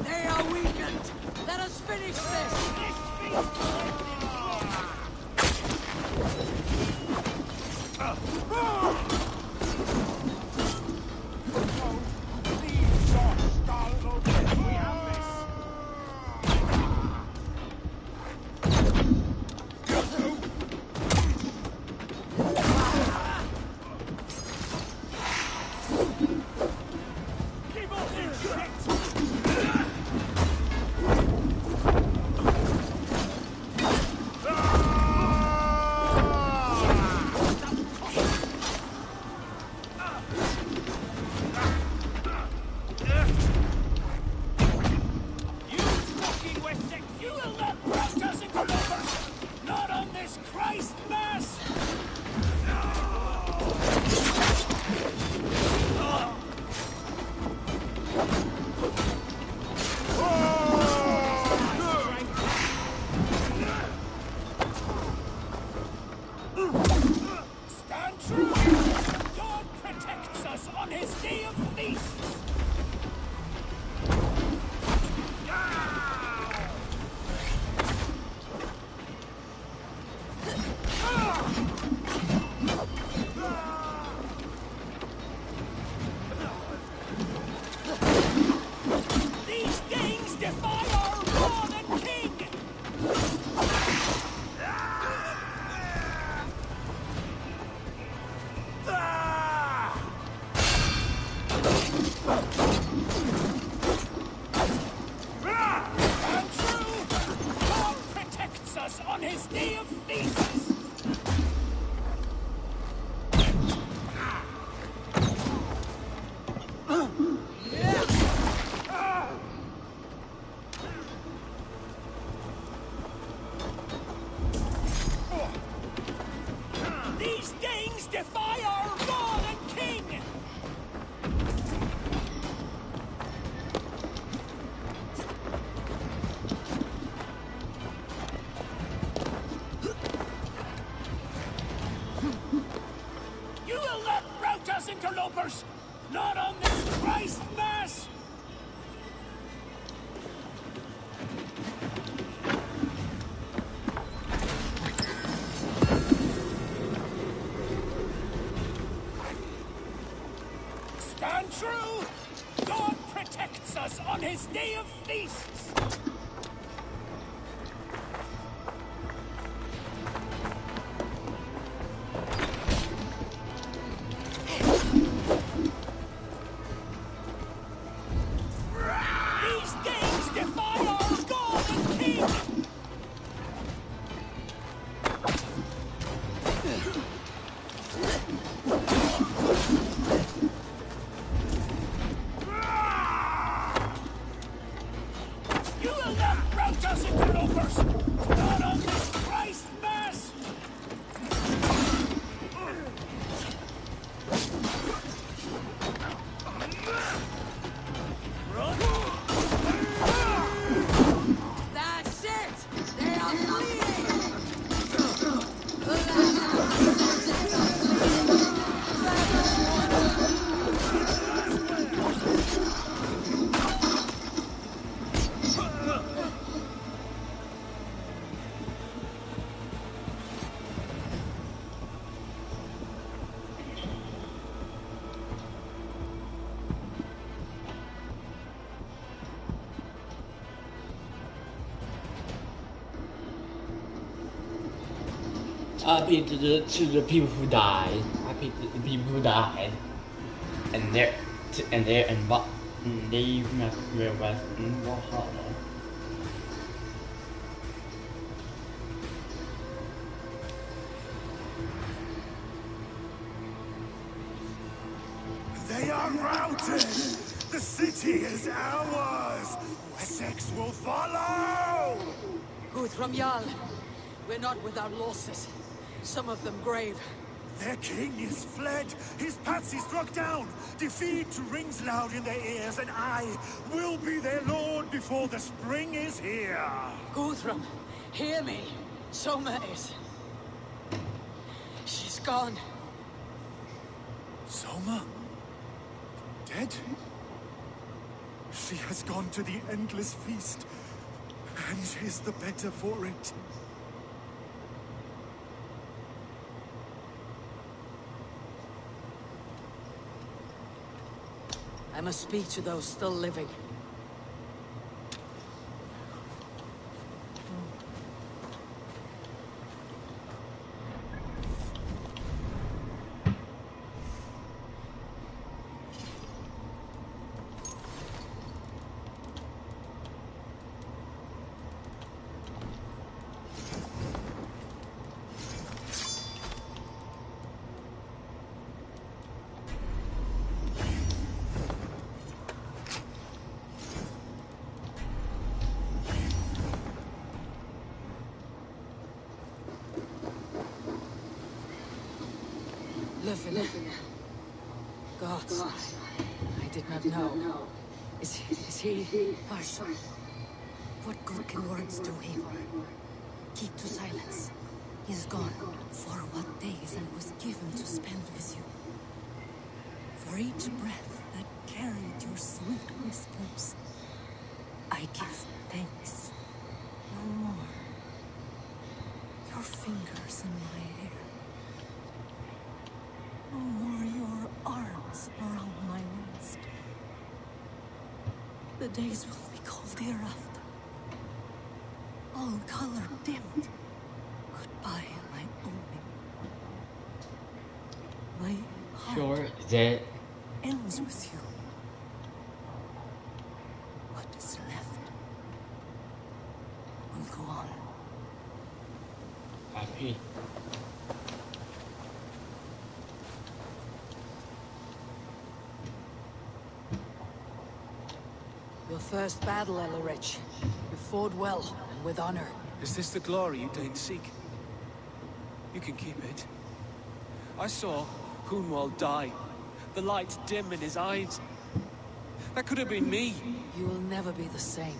They are weakened! Let us finish this! Interlopers! Not on this Christ Mass! Stand true! God protects us on his day of feasts! RP to the people who died. RP to the people who died. And they're involved. They must realize in Valhalla. They are routed! The city is ours! Wessex will follow! Guthrum Jarl, we're not without losses. Some of them grave. Their king is fled! His patsy struck down! Defeat rings loud in their ears, and I will be their lord before the spring is here! Guthrum, hear me. Soma is... She's gone. Soma? Dead? She has gone to the endless feast, and is the better for it. I must speak to those still living. Gods, I did not know. Is he... Hush. What good can words do, Eivor? Keep to silence. He's gone. For what days I was given to spend with you. For each breath that carried your sweet whispers, I give thanks. No more. Your fingers in my hair. No more your arms around my waist. The days will be cold hereafter. All color dimmed. Goodbye, my only. My heart Sure, that ends with you. What is left will go on. RP. Your first battle, Elorich. You fought well, and with honor. Is this the glory you didn't seek? You can keep it. I saw Hunwald die. The light dim in his eyes. That could have been me. You will never be the same.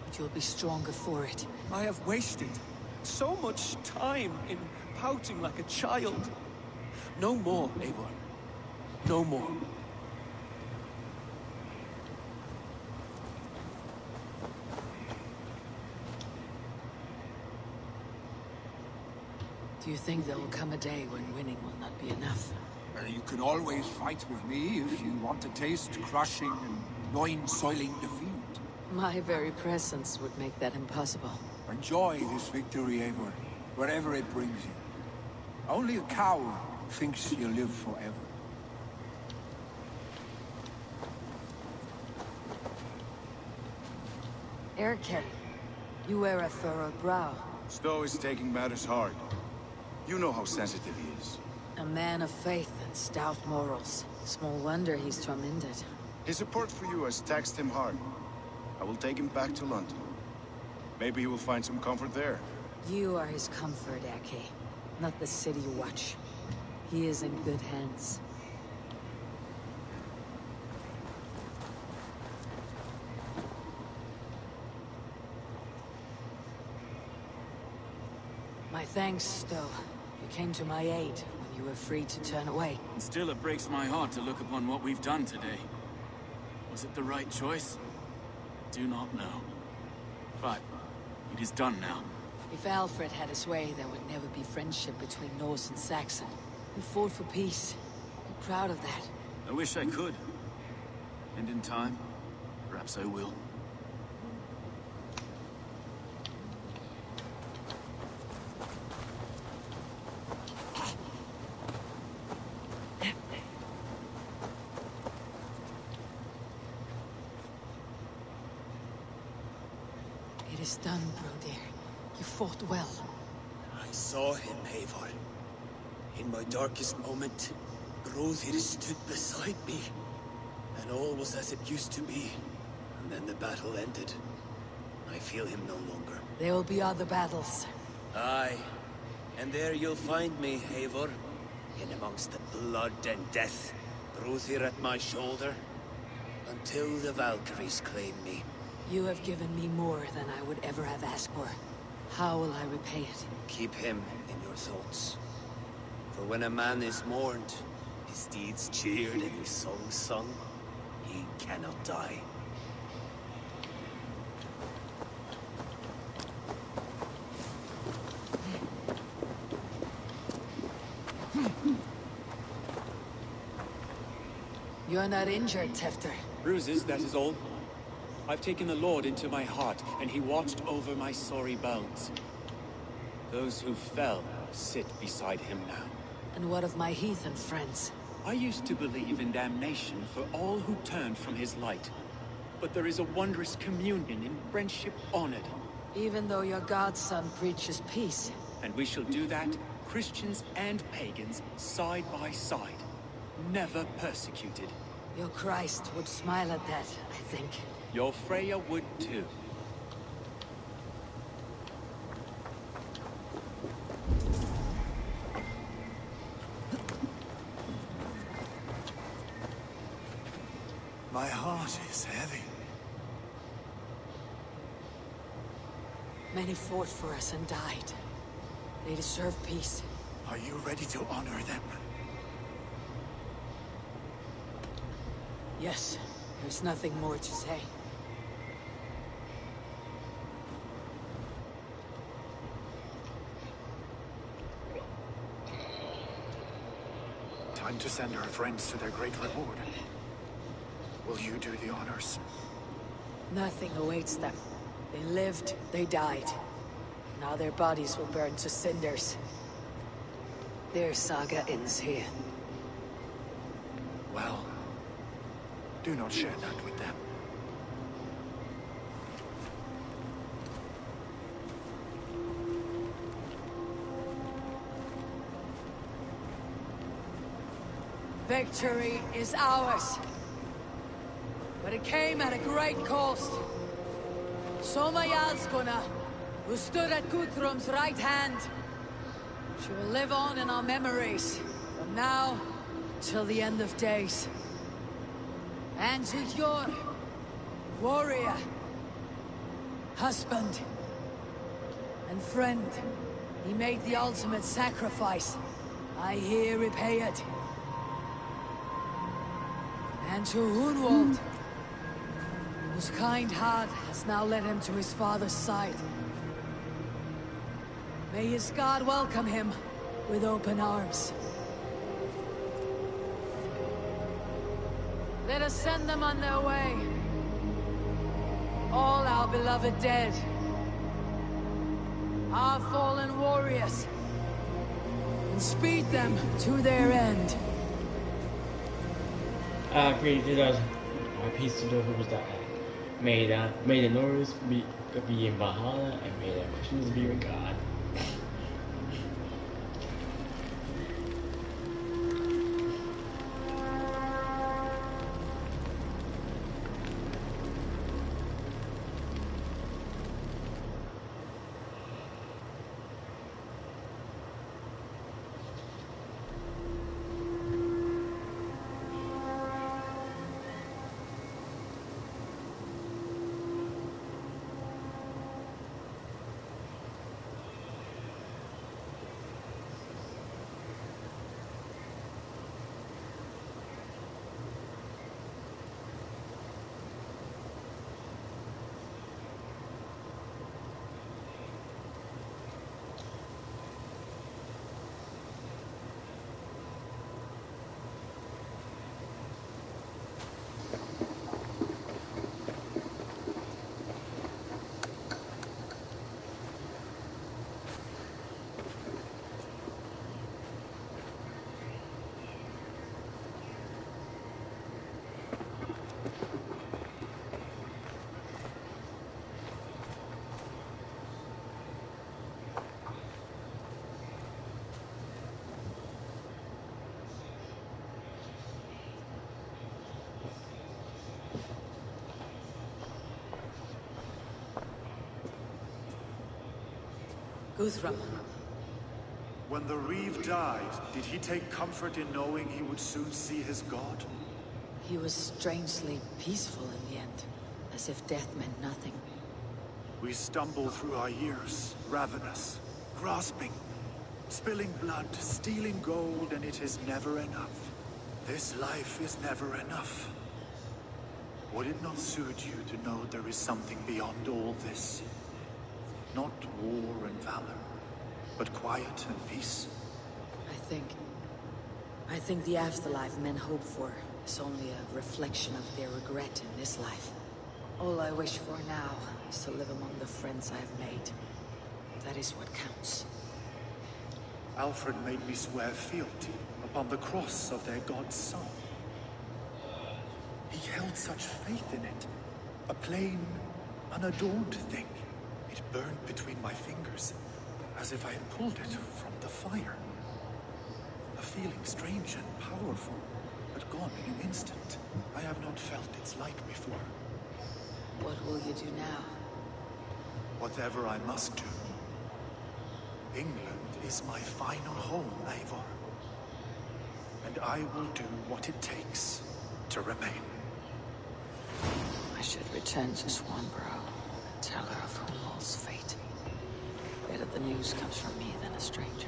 But you'll be stronger for it. I have wasted so much time in pouting like a child. No more, Eivor. No more. Do you think there will come a day when winning will not be enough? Well, you can always fight with me if you want to taste crushing and loin-soiling defeat. My very presence would make that impossible. Enjoy this victory, Eivor, wherever it brings you. Only a coward thinks he'll live forever. Erke, you wear a furrowed brow. Stowe is taking matters hard. You know how sensitive he is. A man of faith and stout morals. Small wonder he's tormented. His support for you has taxed him hard. I will take him back to London. Maybe he will find some comfort there. You are his comfort, Erke. Not the city watch. He is in good hands. My thanks, Stowe. You came to my aid when you were free to turn away. Still, it breaks my heart to look upon what we've done today. Was it the right choice? Do not know. But it is done now. If Alfred had his way, there would never be friendship between Norse and Saxon. We fought for peace. I'm proud of that. I wish I could. And in time, perhaps I will. It is done, Brodir. You fought well. I saw him, Eivor. In my darkest moment, Brodir stood beside me. And all was as it used to be. And then the battle ended. I feel him no longer. There will be other battles. Aye. And there you'll find me, Eivor. In amongst the blood and death. Brodir at my shoulder. Until the Valkyries claim me. You have given me more than I would ever have asked for. How will I repay it? Keep him in your thoughts. For when a man is mourned, his deeds cheered and his songs sung, he cannot die. You're not injured, Tefter. Bruises, that is all. I've taken the Lord into my heart, and he watched over my sorry bones. Those who fell sit beside him now. And what of my heathen friends? I used to believe in damnation for all who turned from his light. But there is a wondrous communion in friendship honored. Even though your godson preaches peace. And we shall do that, Christians and pagans, side by side. Never persecuted. Your Christ would smile at that, I think. Your Freya would too. My heart is heavy. Many fought for us and died. They deserve peace. Are you ready to honor them? Yes, there's nothing more to say. Time to send our friends to their great reward. Will you do the honors? Nothing awaits them. They lived, they died. Now their bodies will burn to cinders. Their saga ends here. Well, do not share that with them. Victory is ours. But it came at a great cost. Soma Jarlskona, who stood at Guthrum's right hand. She will live on in our memories, from now till the end of days. And to your warrior, husband, and friend, he made the ultimate sacrifice. I here repay it. And to Hunwald, whose kind heart has now led him to his father's side. May his God welcome him with open arms. Let us send them on their way. All our beloved dead. Our fallen warriors. And speed them to their end. Great to those. Peace to those who was died. May the Norse be in Valhalla, and may the Christians be with God. Guthrum. When the Reeve died, did he take comfort in knowing he would soon see his god? He was strangely peaceful in the end, as if death meant nothing. We stumble through our years, ravenous, grasping, spilling blood, stealing gold, and it is never enough. This life is never enough. Would it not suit you to know there is something beyond all this? Not war and valor, but quiet and peace? I think the afterlife men hope for is only a reflection of their regret in this life. All I wish for now is to live among the friends I have made. That is what counts. Alfred made me swear fealty upon the cross of their god's son. He held such faith in it. A plain, unadorned thing. It burned between my fingers, as if I had pulled it from the fire. A feeling strange and powerful, but gone in an instant. I have not felt its like before. What will you do now? Whatever I must do. England is my final home, Eivor. And I will do what it takes to remain. I should return to Swanborough and tell her of Humbol's fate. Better the news comes from me than a stranger.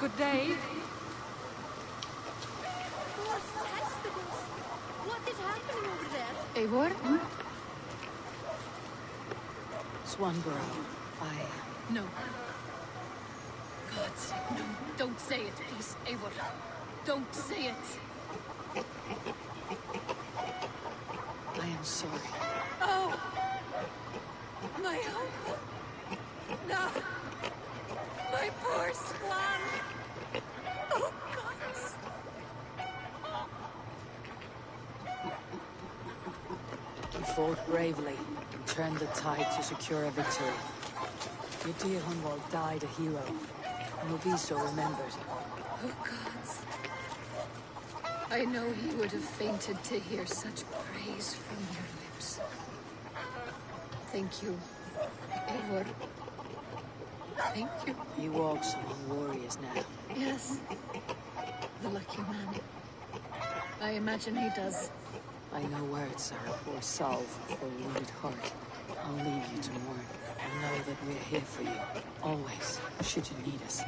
Good day. What is happening over there? Eivor? Just one girl. No. God's sake, no. Don't say it, please, Eivor. Don't say it. I am sorry. Oh! My hope! No! My poor swan! Oh, gods! You fought bravely and turned the tide to secure a victory. Your dear Hunwald died a hero, and will be so remembered. Oh, gods. I know he would have fainted to hear such praise from your lips. Thank you, Eivor. Thank you. He walks among warriors now. Yes. The lucky man. I imagine he does. I know words are a poor salve for a wounded heart. I'll leave you to mourn, and know that we're here for you, always, should you need us.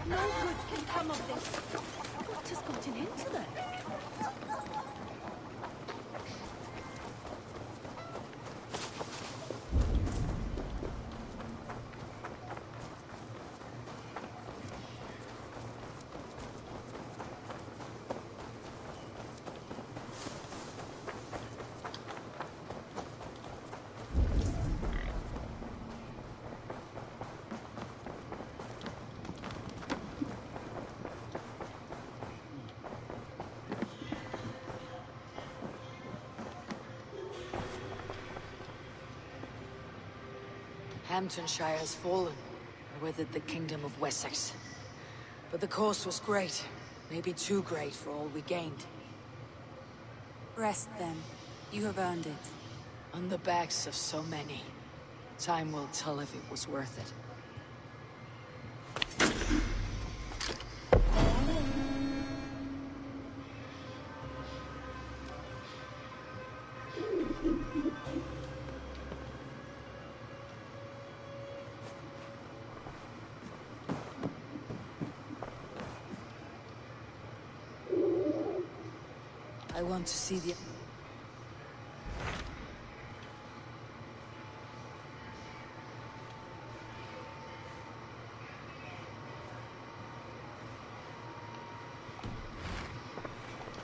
No good can come of this. What has gotten into them? Hamptonshire has fallen, and with it the kingdom of Wessex. But the cost was great, maybe too great for all we gained. Rest then. You have earned it. On the backs of so many. Time will tell if it was worth it. I want to see the...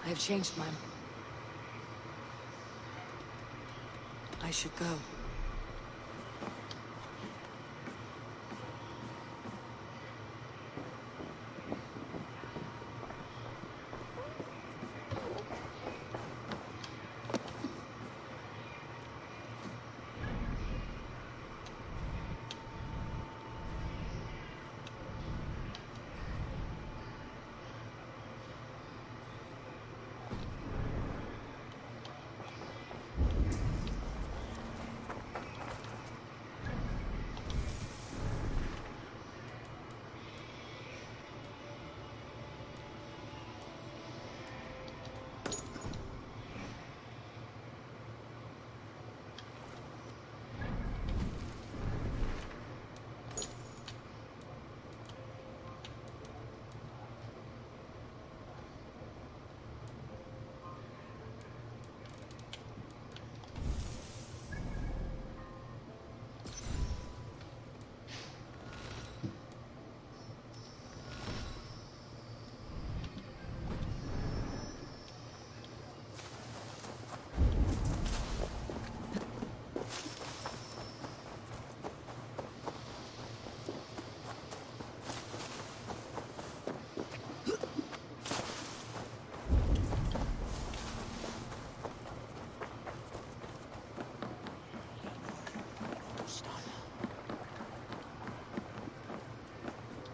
I have changed my... I should go.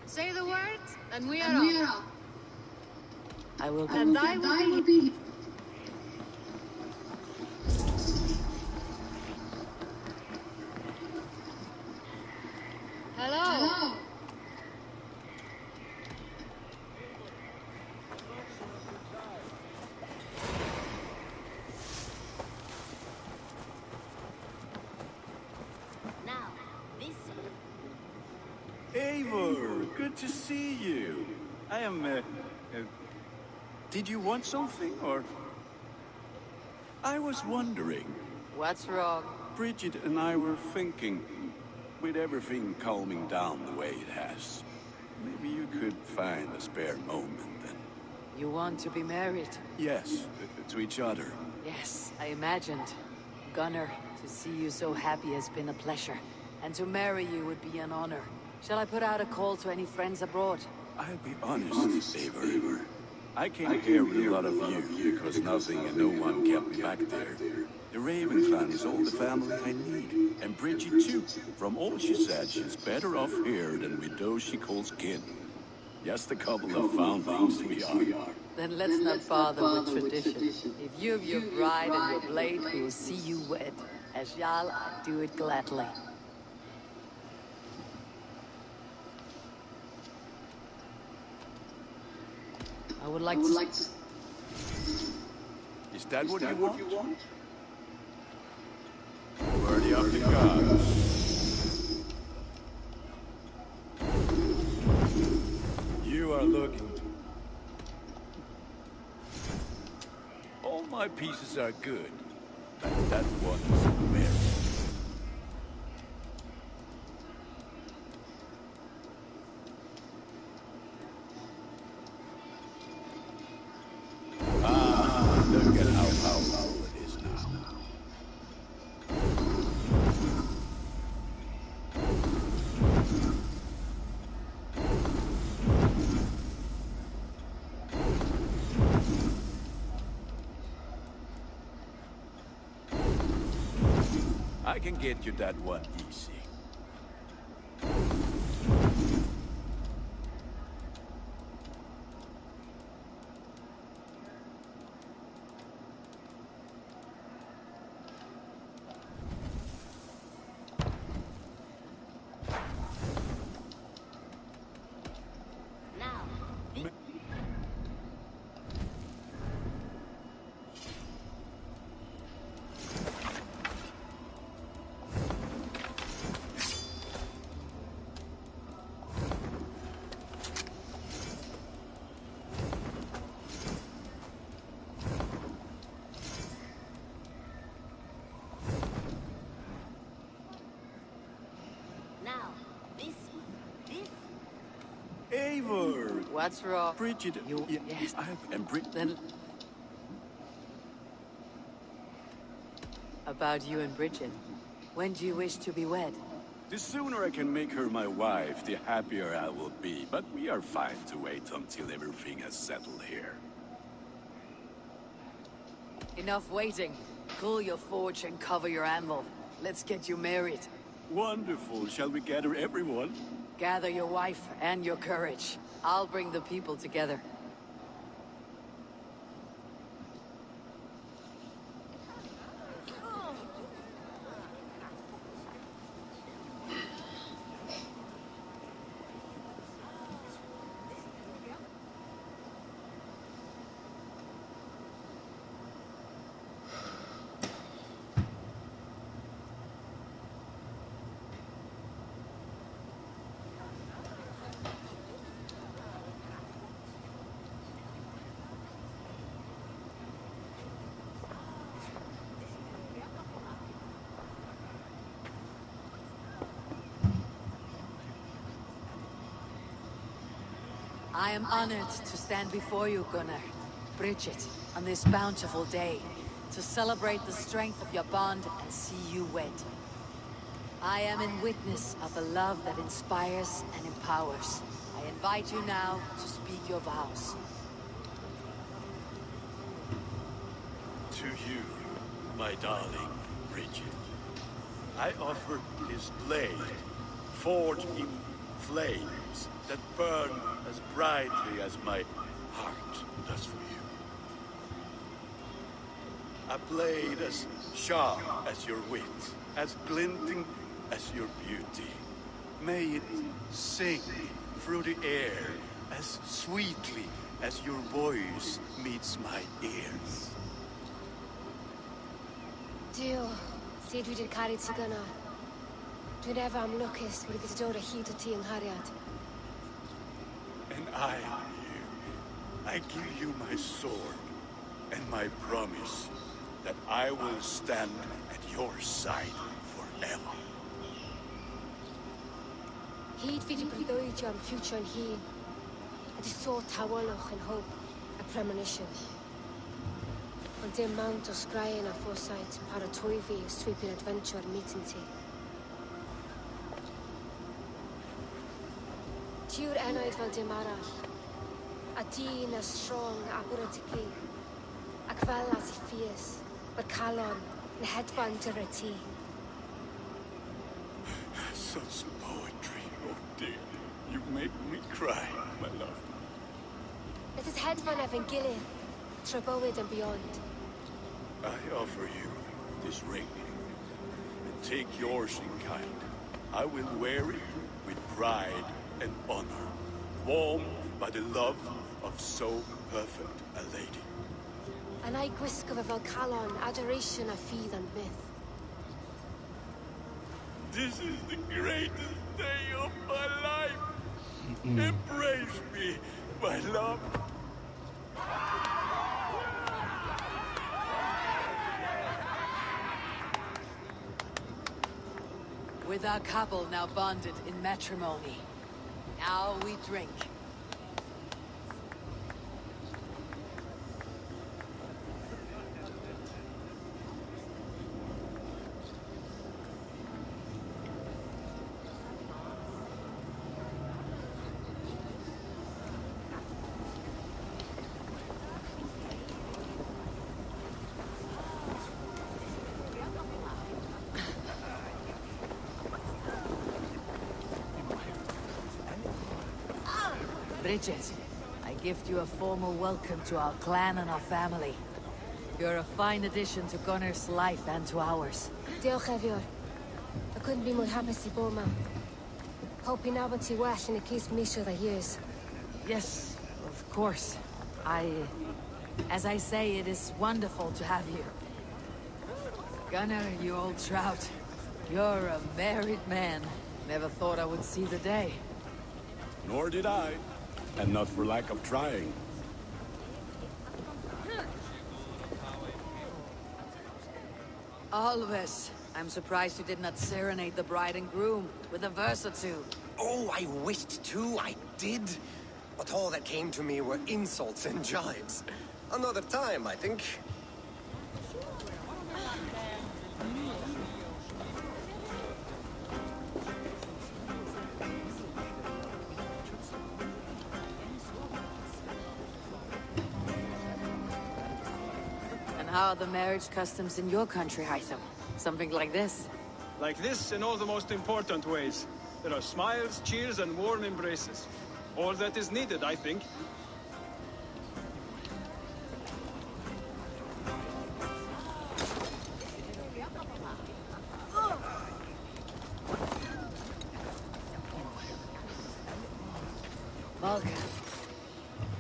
Say the word, and we are off. I will be... And I will be... Hello. Now, this Eivor, good to see you. I am, Did you want something, or...? I was wondering. What's wrong? Bridget and I were thinking, with everything calming down the way it has, maybe you could find a spare moment and... You want to be married? Yes, to each other. Yes, I imagined. Gunnar, to see you so happy has been a pleasure. And to marry you would be an honor. Shall I put out a call to any friends abroad? I'll be honest, Eivor. I came here with a lot of you, because nothing and no one kept me back there. The Raven clan is all the family I need. And Bridget too. From all she said, she's better off here than with those she calls kin. Just a couple of foundlings we are. Then let's not bother with tradition. If you have your bride and your blade, we will see you wed. As Jarl, I do it gladly. I would like to... Is that what you want? Worthy of the gods. You are looking... All my pieces are good, but that one's very... Look at how powerful it is now. I can get you that one easy. Eivor! What's wrong? Bridget... You... Yes, and Then... About you and Bridget. When do you wish to be wed? The sooner I can make her my wife, the happier I will be. But we are fine to wait until everything has settled here. Enough waiting. Cool your forge and cover your anvil. Let's get you married. Wonderful. Shall we gather everyone? Gather your wife and your courage. I'll bring the people together. I am honored to stand before you, Gunnar, Bridget, on this bountiful day, to celebrate the strength of your bond and see you wed. I am in witness of a love that inspires and empowers. I invite you now to speak your vows. To you, my darling Bridget, I offer this blade, forged in flames that burn as brightly as my heart does for you. A blade as sharp as your wit, as glinting as your beauty. May it sing through the air as sweetly as your voice meets my ears. Dio, sé dwi di'r caru ti gyna. Dwi'n efo am lwcus wedi dod o hyd o ti yng Nghariad. And I am you. I give you my sword and my promise that I will stand at your side forever. Hyd fi di breuddwydio am ffewtio'n hun. A di sôn tawelwch yn hope a premonition. Ond dim mount o sgraen a foresight paratoi fi o sweeping adventure meeting ti. Tiw'r enaid fel dim arall. A dyn as strong a bwratici. Ac fel as I ffies, mae'r calon yn hedfan dyr y ti. Such poetry, oh dear. You make me cry, my love. Let us hedfan efo'n gilydd, trwy bywyd and beyond. I offer you this ring, and take yours in kind. I will wear it with pride and honor, warmed by the love of so perfect a lady. And I gwisgo fe fel calon, adoration a ffydd and myth. This is the greatest day of my life. Embrace me, my love. With our couple now bonded in matrimony, now we drink. Bridget, I gift you a formal welcome to our clan and our family. You're a fine addition to Gunnar's life and to ours. Diolch Efior. I couldn't be more hapus I bod yma. Hope you nabod ti well yn y cys misiodd a years. Yes, of course. As I say, it is wonderful to have you. Gunnar, you old trout. You're a married man. Never thought I would see the day. Nor did I. And not for lack of trying. Always. I'm surprised you did not serenade the bride and groom with a verse or two. Oh, I wished to, I did. But all that came to me were insults and jibes. Another time, I think. How are the marriage customs in your country, Hytham? Something like this? Like this in all the most important ways. There are smiles, cheers, and warm embraces. All that is needed, I think. Valka,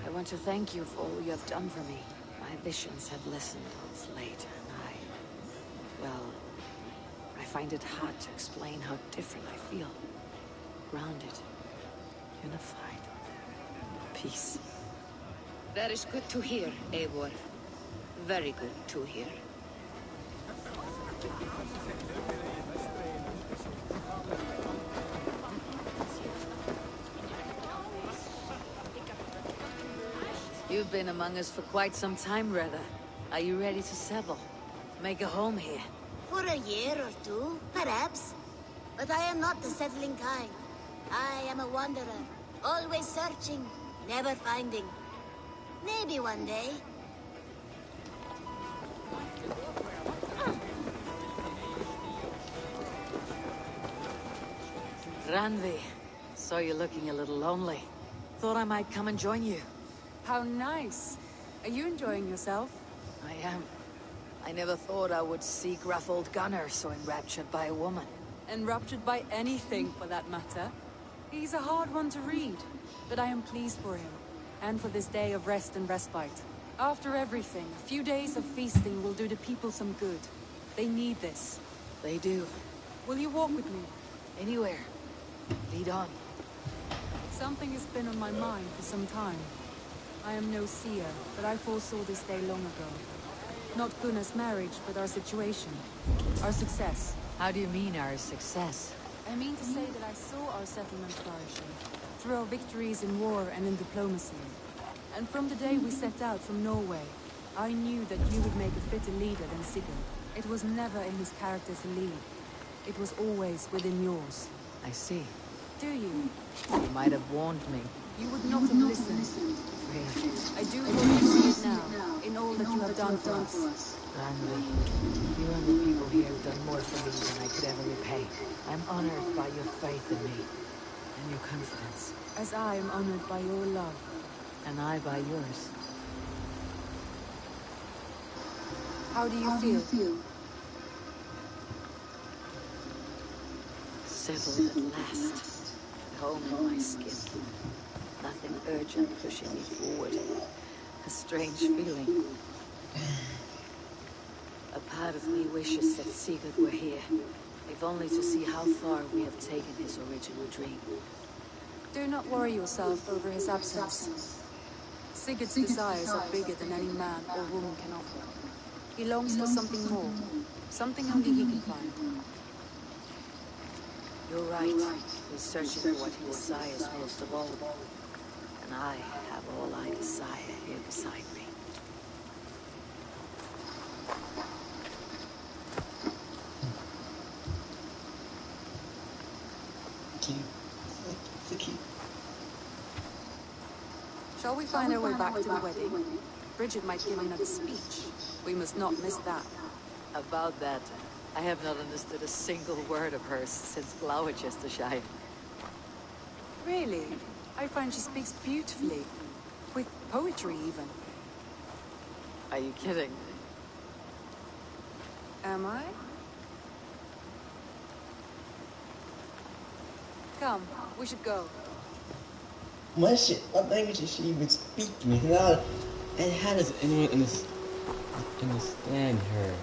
I want to thank you for all you have done for me. My visions have listened of late, and well, I find it hard to explain how different I feel. Grounded, unified, peace. That is good to hear, Eivor. Very good to hear. You've been among us for quite some time, Reda. Are you ready to settle? Make a home here? For a year or two, perhaps. But I am not the settling kind. I am a wanderer, always searching, never finding. Maybe one day. Randvi, saw you looking a little lonely. Thought I might come and join you. How nice. Are you enjoying yourself? I am. I never thought I would see gruff old Gunnar so enraptured by a woman. Enraptured by anything, for that matter. He's a hard one to read, but I am pleased for him, and for this day of rest and respite. After everything, a few days of feasting will do the people some good. They need this. They do. Will you walk with me? Anywhere. Lead on. Something has been on my mind for some time. I am no seer, but I foresaw this day long ago. Not Gunnar's marriage, but our situation. Our success. How do you mean our success? I mean to say that I saw our settlement flourishing, through our victories in war and in diplomacy. And from the day we set out from Norway, I knew that you would make a fitter leader than Sigurd. It was never in his character to lead. It was always within yours. I see. Do you? You might have warned me. You would not have listened. Really? I do hope you see it now, in all that you have done for us. Randvi, you and the people here have done more for me than I could ever repay. I'm honored by your faith in me, and your confidence. As I am honored by your love. And I by yours. How do you feel? Settled at last. At home in my skin. Nothing urgent pushing me forward. A strange feeling. A part of me wishes that Sigurd were here, if only to see how far we have taken his original dream. Do not worry yourself over his absence. Sigurd's desires are bigger than any man or woman can offer. He longs for something more, something only he can find. You're right. He's searching for what he desires most of all. And I have all I desire here beside me. Shall we find our way back to the wedding? Bridget might give another speech. We must not miss that. About that, I have not understood a single word of hers since Gloucestershire. Really? I find she speaks beautifully. With poetry, even. Are you kidding? Am I? Come, we should go. What language is she even speaking? And how does anyone understand her?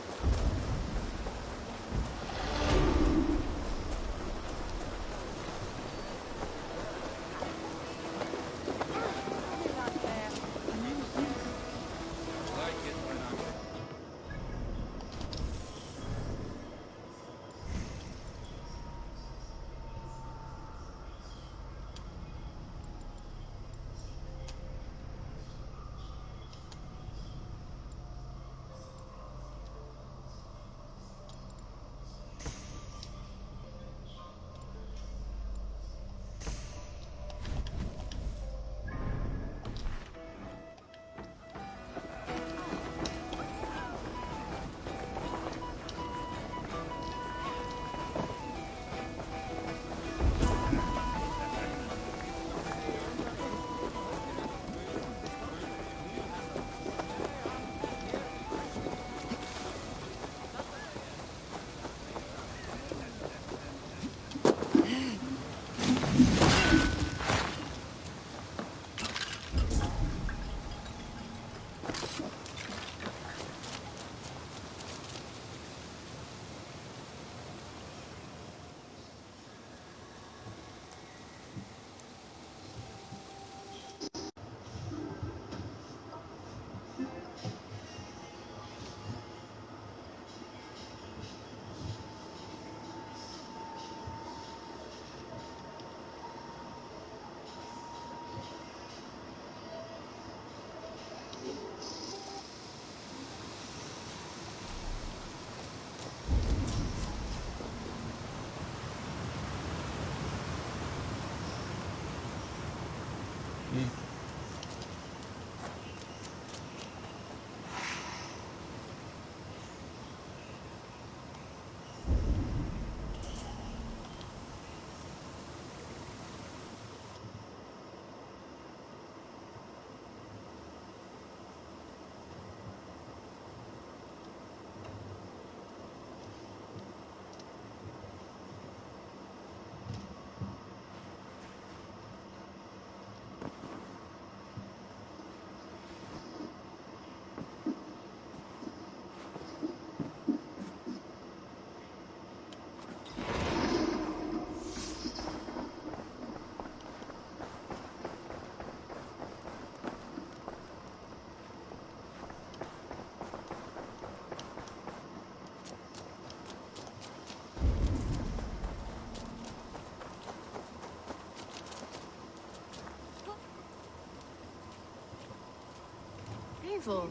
arrival.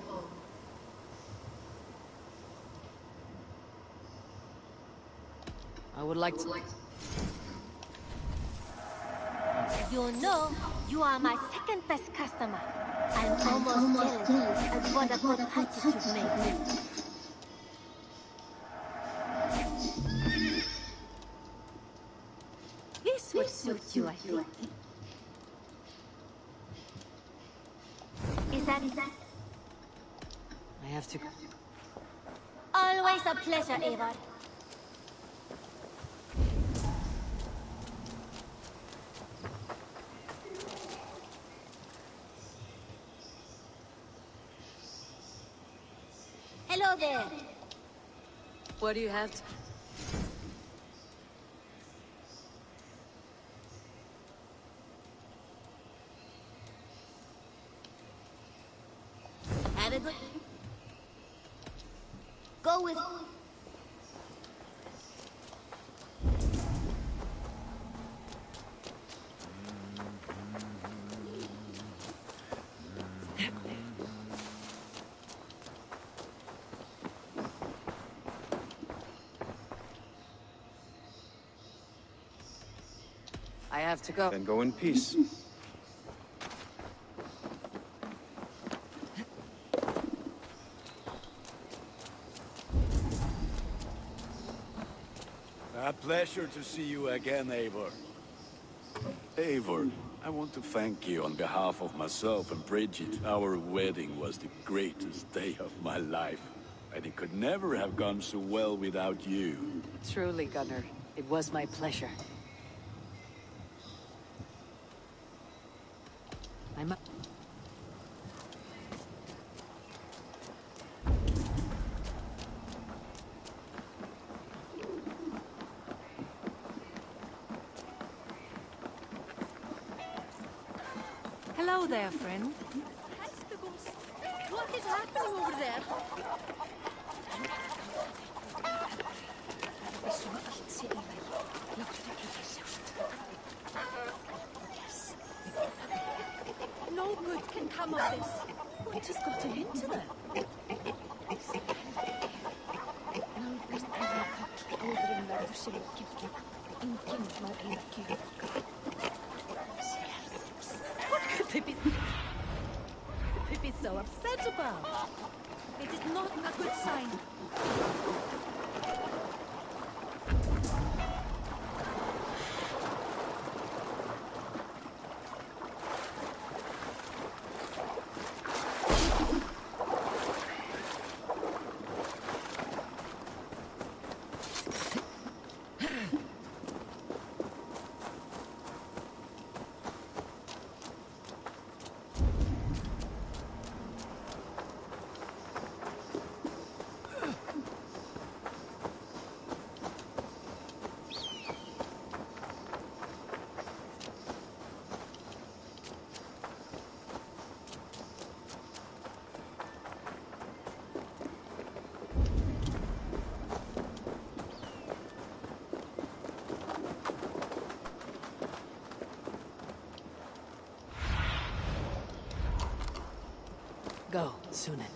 I would like to... You know, you are my second best customer. I'm almost jealous of what a good purchase you've made. This would suit you, I think. Is that... I have to... Always a pleasure, Eivor. Hello there. What do you have to... Have a good... Go with... I have to go. Then go in peace. A pleasure to see you again, Eivor. Eivor, I want to thank you on behalf of myself and Bridget. Our wedding was the greatest day of my life, and it could never have gone so well without you. Truly, Gunnar. It was my pleasure. I'm... Hello there, friend. What is happening over there? No good can come of this. What has gotten into them? What could they be so upset about? It is not a good sign. Go, Sunan.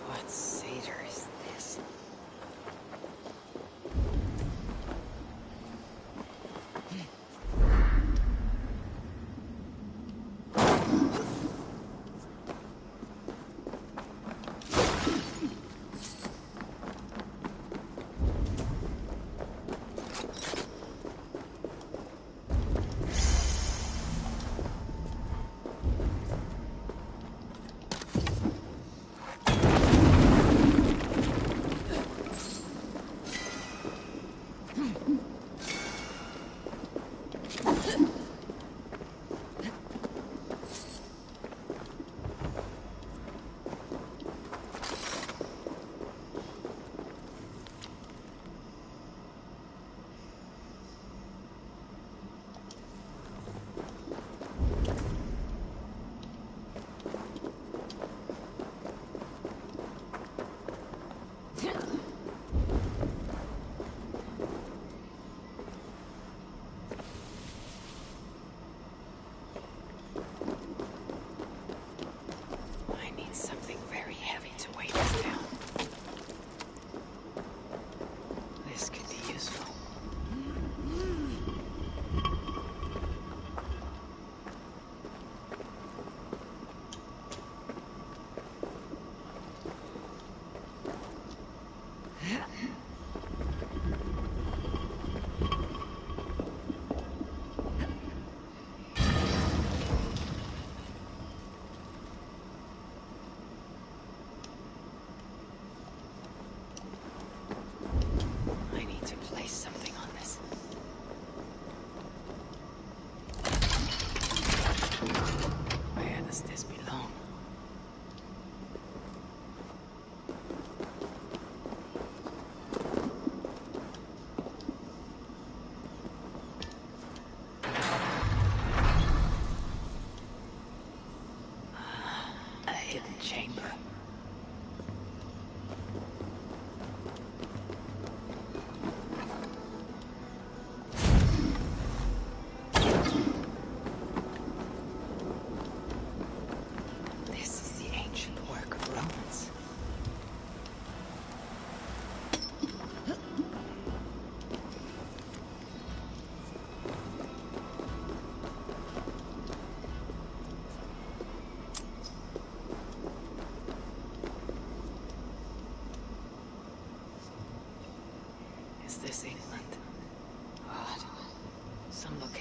What satyr is this?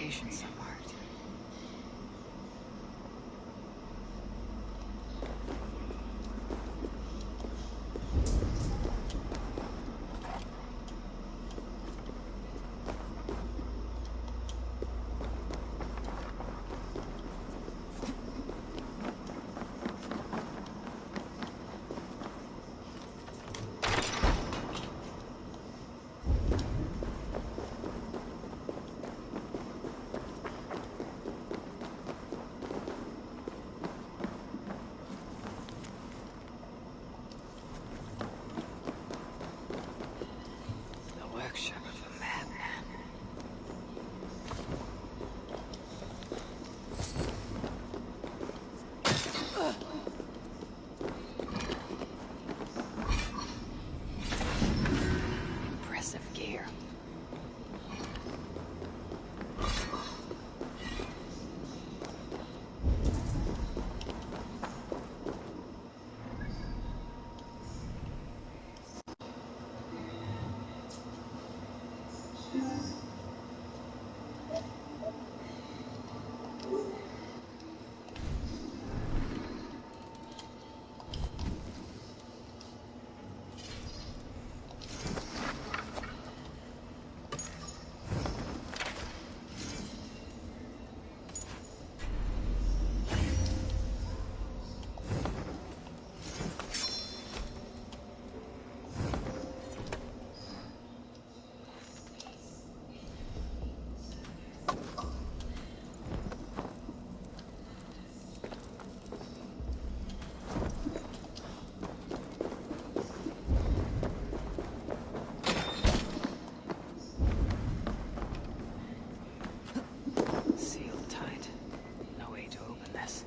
patience are marked. Workshop of a madman. Impressive gear. Sealed tight. No way to open this.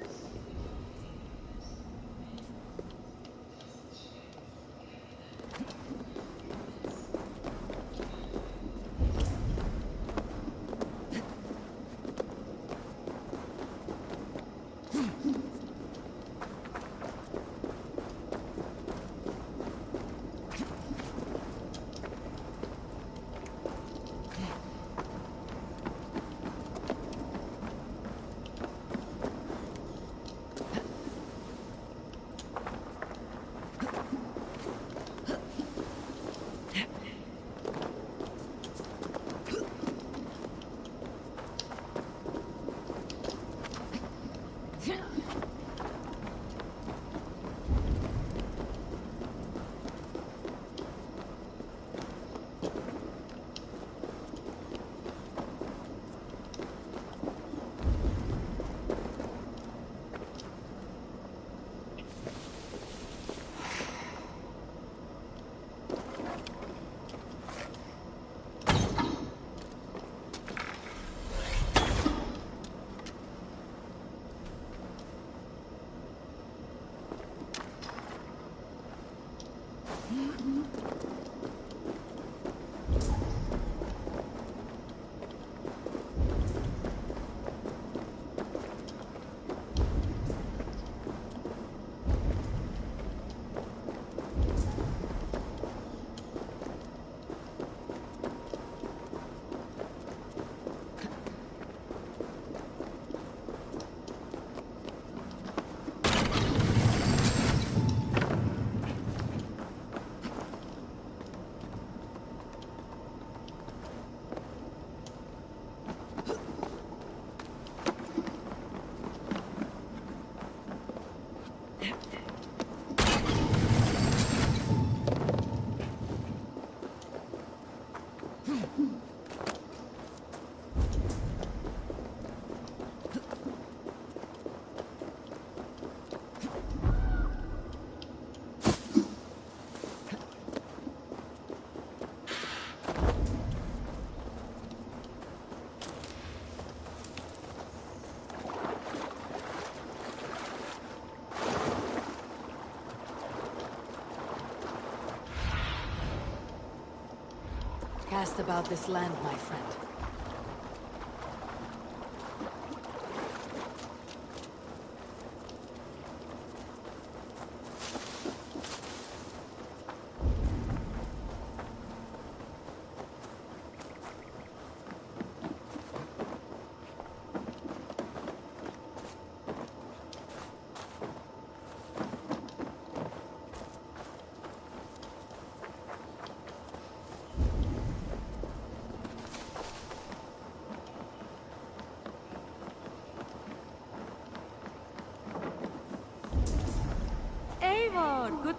Cast about this land, my friend.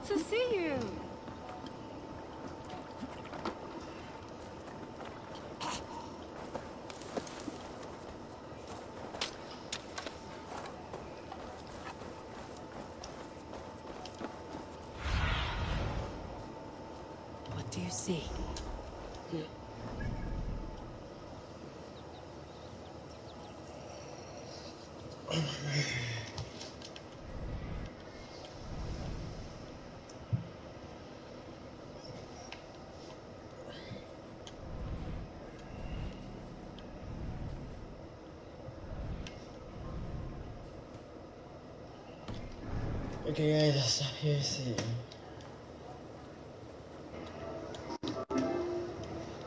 Good to see you. What do you see? Okay guys, I'll stop here soon.